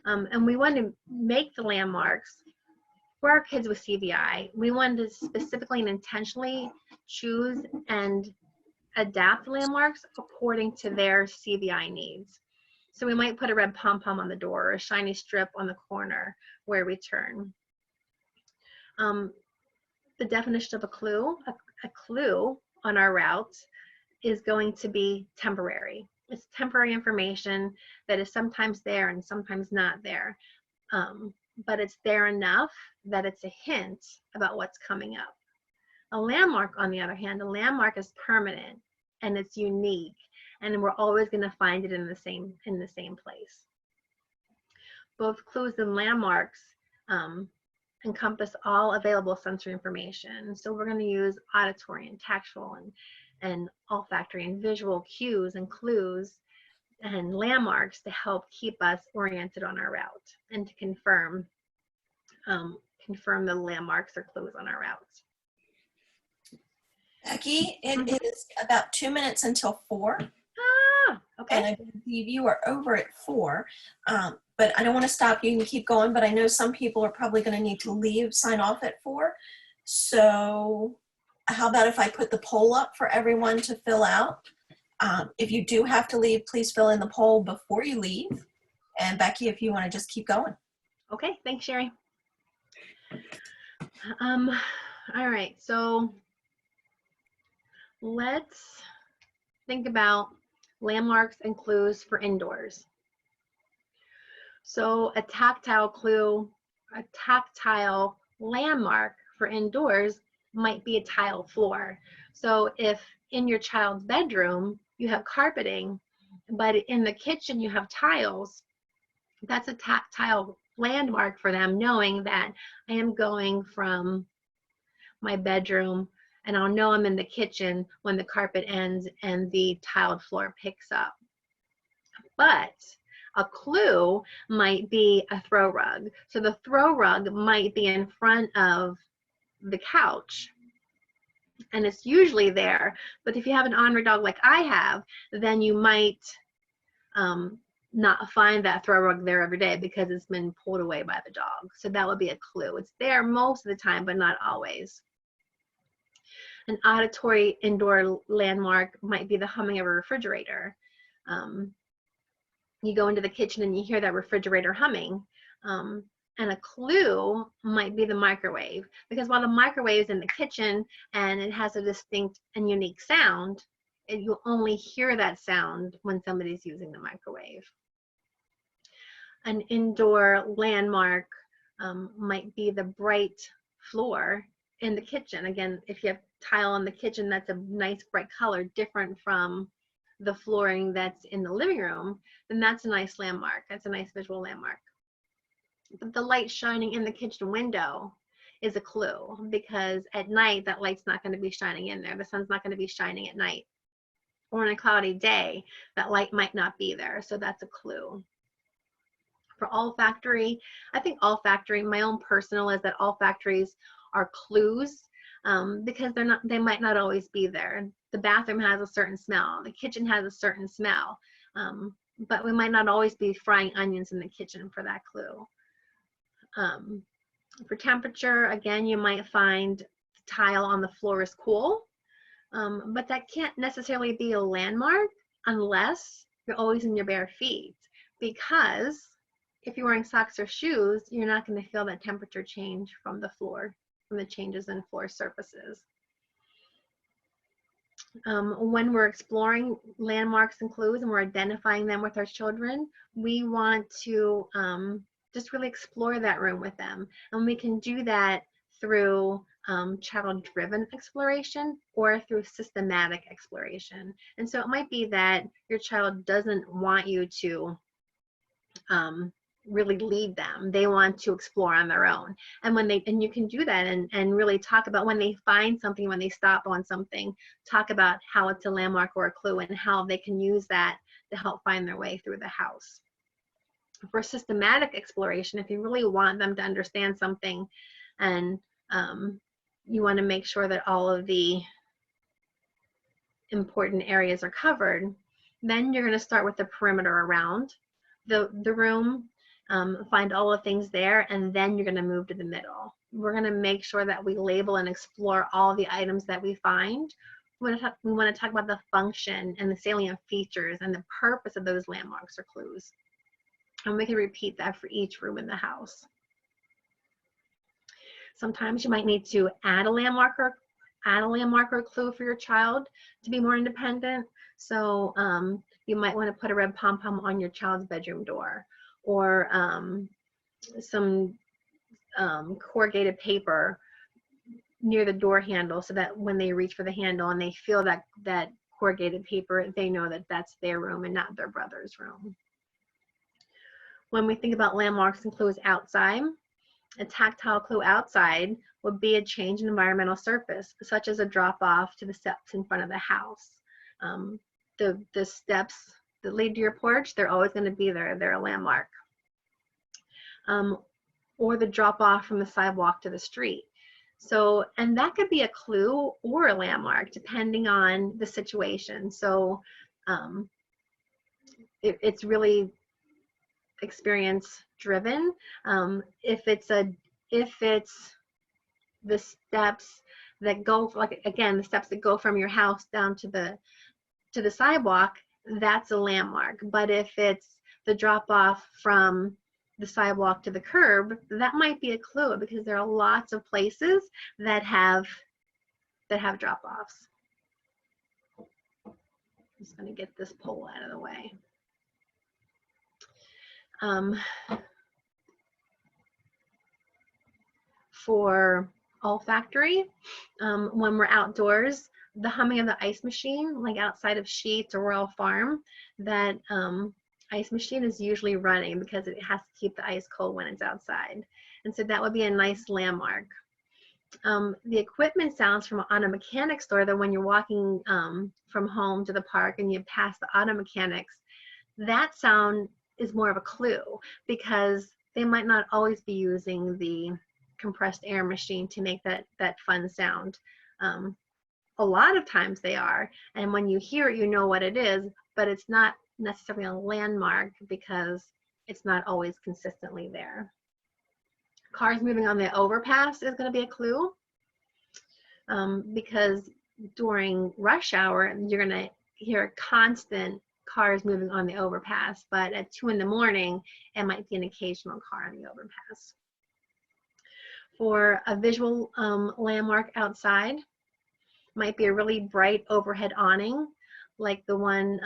And we want to make the landmarks for our kids with CVI. We want to specifically and intentionally choose and adapt landmarks according to their CVI needs. So we might put a red pom-pom on the door or a shiny strip on the corner where we turn. The definition of a clue on our route is going to be temporary. It's temporary information that is sometimes there and sometimes not there, but it's there enough that it's a hint about what's coming up. A landmark, on the other hand, a landmark is permanent and it's unique, and we're always going to find it in the same place. Both clues and landmarks encompass all available sensory information. So we're going to use auditory and tactile and olfactory and visual cues and clues and landmarks to help keep us oriented on our route and to confirm the landmarks or clues on our route. Becky, it is about 2 minutes until 4. Ah, okay. And I believe you are over at 4. But I don't want to stop you. You can keep going, but I know some people are probably going to need to sign off at 4. So how about if I put the poll up for everyone to fill out? If you do have to leave, please fill in the poll before you leave. And Becky, if you want to just keep going. Okay, thanks, Sherry. All right, so let's think about landmarks and clues for indoors. So a tactile clue, a tactile landmark for indoors might be a tile floor. So if in your child's bedroom you have carpeting, but in the kitchen you have tiles, that's a tactile landmark for them, knowing that I am going from my bedroom and I'll know I'm in the kitchen when the carpet ends and the tiled floor picks up. But a clue might be a throw rug. So the throw rug might be in front of the couch and it's usually there. But if you have an ornery dog like I have, then you might not find that throw rug there every day because it's been pulled away by the dog. So that would be a clue. It's there most of the time, but not always. An auditory indoor landmark might be the humming of a refrigerator. You go into the kitchen and you hear that refrigerator humming. And a clue might be the microwave, because while the microwave is in the kitchen and it has a distinct and unique sound, you'll only hear that sound when somebody's using the microwave. An indoor landmark might be the bright floor in the kitchen. Again, if you have tile in the kitchen, that's a nice bright color, different from the flooring that's in the living room, then that's a nice landmark. That's a nice visual landmark. But the light shining in the kitchen window is a clue, because at night that light's not going to be shining in there. The sun's not going to be shining at night. Or on a cloudy day, that light might not be there. So that's a clue. For olfactory, I think olfactory, my own personal is that olfactories are clues because they might not always be there. The bathroom has a certain smell. The kitchen has a certain smell. But we might not always be frying onions in the kitchen for that clue. For temperature, again, you might find tile on the floor is cool, but that can't necessarily be a landmark unless you're always in your bare feet, because if you're wearing socks or shoes, you're not going to feel that temperature change from the floor, from the changes in floor surfaces. When we're exploring landmarks and clues and we're identifying them with our children, we want to just really explore that room with them. And we can do that through child-driven exploration or through systematic exploration. And so it might be that your child doesn't want you to really lead them. They want to explore on their own. And you can do that and really talk about when they find something, when they stop on something, talk about how it's a landmark or a clue and how they can use that to help find their way through the house. For systematic exploration, if you really want them to understand something and you want to make sure that all of the important areas are covered, then you're going to start with the perimeter around the room, find all the things there, and then you're going to move to the middle. We're going to make sure that we label and explore all the items that we find. We want to talk about the function and the salient features and the purpose of those landmarks or clues. And we can repeat that for each room in the house. Sometimes you might need to add a landmark or clue for your child to be more independent. So you might want to put a red pom-pom on your child's bedroom door, or some corrugated paper near the door handle, so that when they reach for the handle and they feel that corrugated paper, they know that that's their room and not their brother's room. When we think about landmarks and clues outside, a tactile clue outside would be a change in environmental surface, such as a drop off to the steps in front of the house. The steps that lead to your porch, they're always going to be there. They're a landmark. Or the drop off from the sidewalk to the street. So, and that could be a clue or a landmark depending on the situation. So it's really experience driven. If it's the steps that go, like again, the steps that go from your house down to the sidewalk, that's a landmark. But if it's the drop off from the sidewalk to the curb, that might be a clue, because there are lots of places that have drop offs. I'm just going to get this pole out of the way. For olfactory, when we're outdoors, the humming of the ice machine, like outside of Sheetz or Royal Farm, that ice machine is usually running because it has to keep the ice cold when it's outside. And so that would be a nice landmark. The equipment sounds from an auto mechanics store, that when you're walking from home to the park and you pass the auto mechanics, that sound is more of a clue, because they might not always be using the compressed air machine to make that fun sound. A lot of times they are, and when you hear it, you know what it is, but it's not necessarily a landmark because it's not always consistently there. Cars moving on the overpass is going to be a clue, because during rush hour, you're going to hear constant cars moving on the overpass, but at 2 in the morning, it might be an occasional car on the overpass. For a visual landmark outside, might be a really bright overhead awning, like the one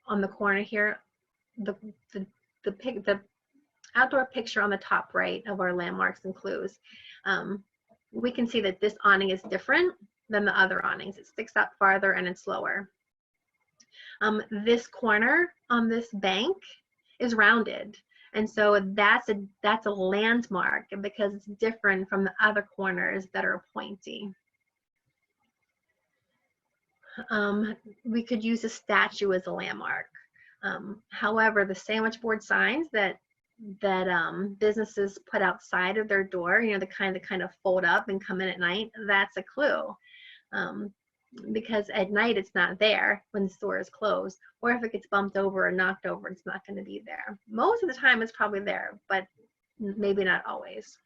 on the corner here. The outdoor picture on the top right of our landmarks and clues. We can see that this awning is different than the other awnings. It sticks out farther and it's lower. This corner on this bank is rounded, and so that's a landmark because it's different from the other corners that are pointy. We could use a statue as a landmark. However, the sandwich board signs that businesses put outside of their door, you know, the kind that kind of fold up and come in at night, that's a clue. Because at night it's not there when the store is closed, or if it gets bumped over or knocked over, it's not going to be there. Most of the time it's probably there, but maybe not always.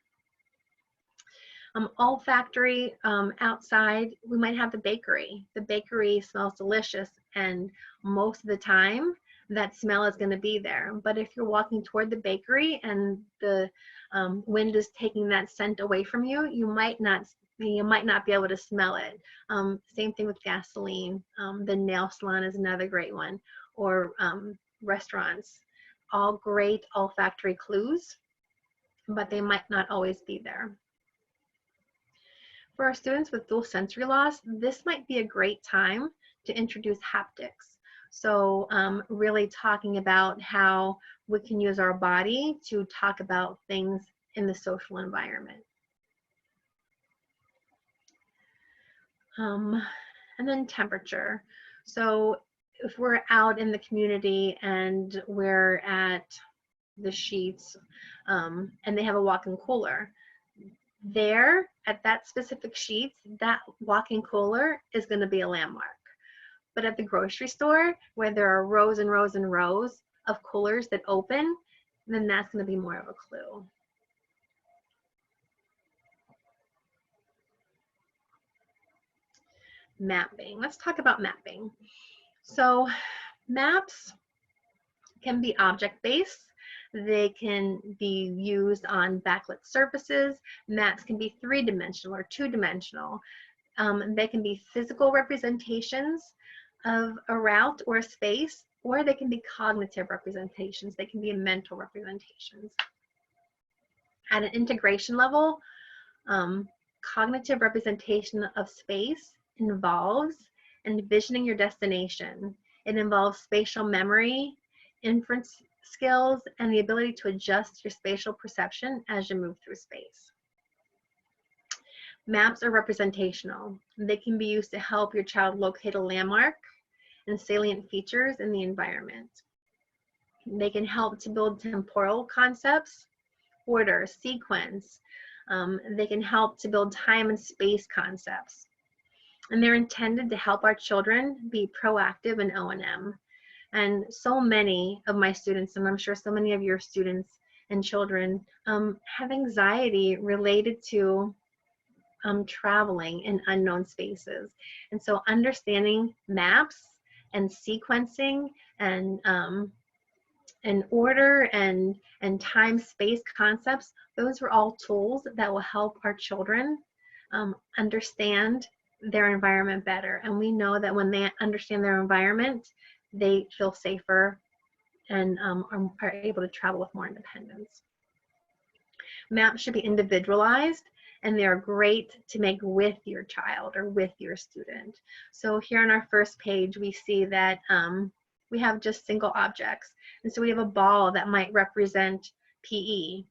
Olfactory, outside, we might have the bakery. The bakery smells delicious, and most of the time that smell is going to be there. But if you're walking toward the bakery and the wind is taking that scent away from you, you might not be able to smell it. Same thing with gasoline. The nail salon is another great one, or restaurants. All great olfactory clues, but they might not always be there. For our students with dual sensory loss, this might be a great time to introduce haptics. So really talking about how we can use our body to talk about things in the social environment. And then temperature. So if we're out in the community and we're at the Sheetz and they have a walk-in cooler, there at that specific Sheetz, that walk-in cooler is going to be a landmark. But at the grocery store, where there are rows and rows and rows of coolers that open, then that's going to be more of a clue. Mapping. Let's talk about mapping. So maps can be object-based. They can be used on backlit surfaces. Maps can be three-dimensional or two-dimensional. They can be physical representations of a route or a space, or they can be cognitive representations. They can be mental representations. At an integration level, cognitive representation of space involves envisioning your destination. It involves spatial memory, inference skills, and the ability to adjust your spatial perception as you move through space. Maps are representational. They can be used to help your child locate a landmark and salient features in the environment. They can help to build temporal concepts, order, sequence. They can help to build time and space concepts. And they're intended to help our children be proactive in O&M. And so many of my students, and I'm sure so many of your students and children, have anxiety related to traveling in unknown spaces. And so understanding maps and sequencing and order and time space concepts, those are all tools that will help our children understand their environment better. And we know that when they understand their environment, they feel safer and are able to travel with more independence. Maps should be individualized, and they're great to make with your child or with your student. So here on our first page, we see that we have just single objects. And so we have a ball that might represent PE,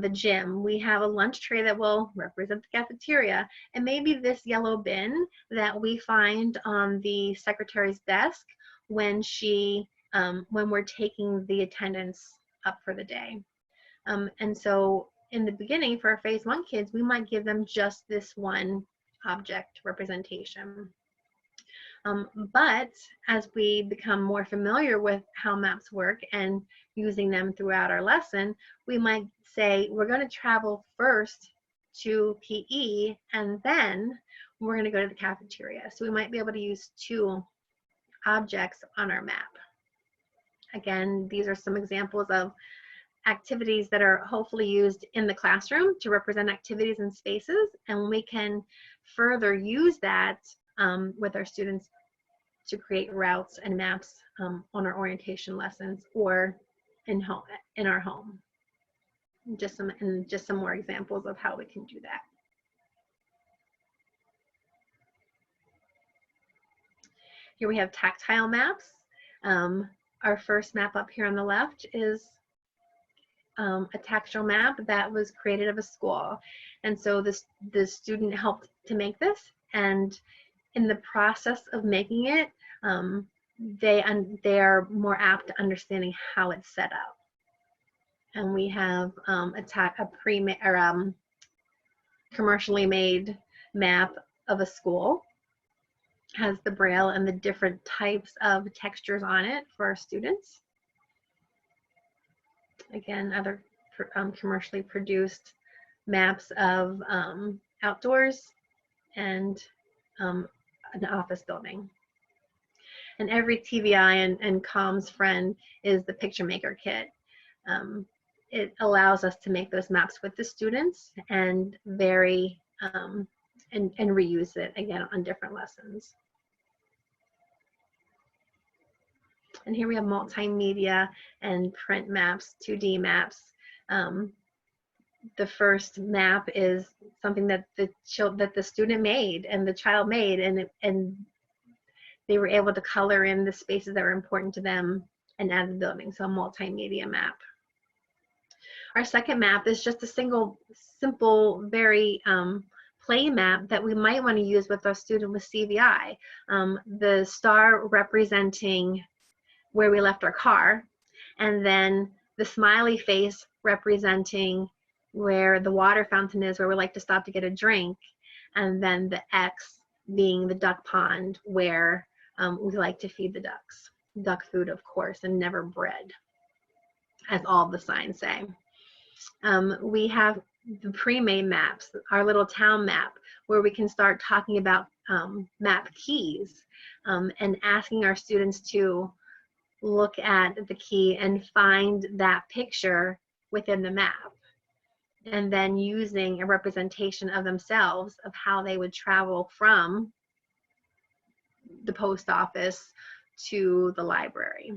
the gym. We have a lunch tray that will represent the cafeteria. And maybe this yellow bin that we find on the secretary's desk when when we're taking the attendance up for the day. And so in the beginning, for our phase 1 kids, we might give them just this one object representation. But as we become more familiar with how maps work and using them throughout our lesson, we might say, we're going to travel first to PE, and then we're going to go to the cafeteria. So we might be able to use 2 objects on our map. Again, these are some examples of activities that are hopefully used in the classroom to represent activities and spaces, and we can further use that with our students to create routes and maps on our orientation lessons or in our home. Just some more examples of how we can do that. Here we have tactile maps. Our first map up here on the left is a tactile map that was created of a school. And so the student helped to make this, and in the process of making it, they are more apt to understanding how it's set up. And we have a commercially made map of a school. Has the Braille and the different types of textures on it for our students. Again, other commercially produced maps of outdoors and an office building. And every TVI and comms friend is the Picture Maker kit. It allows us to make those maps with the students and vary and reuse it again on different lessons. And here we have multimedia and print maps, 2D maps. the first map is something that the student made and the child made, and they were able to color in the spaces that were important to them and add the building. So a multimedia map. Our second map is just a simple, very play map that we might want to use with our student with CVI. The star representing where we left our car, and then the smiley face representing where the water fountain is, where we like to stop to get a drink, and then the X being the duck pond, where we like to feed the ducks. Duck food, of course, and never bread, as all the signs say. We have the pre-made maps, our little town map, where we can start talking about map keys and asking our students to look at the key and find that picture within the map, and then using a representation of themselves of how they would travel from the post office to the library.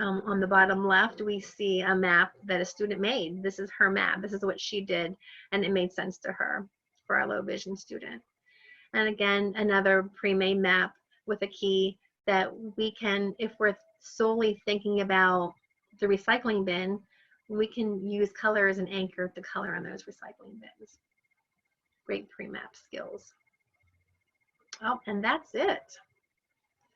On the bottom left, we see a map that a student made. This is her map. This is what she did, and it made sense to her for our low vision student. And again, another pre-made map with a key that we can, if we're solely thinking about the recycling bin, we can use color as an anchor to color on those recycling bins. Great pre-map skills. Oh, and that's it.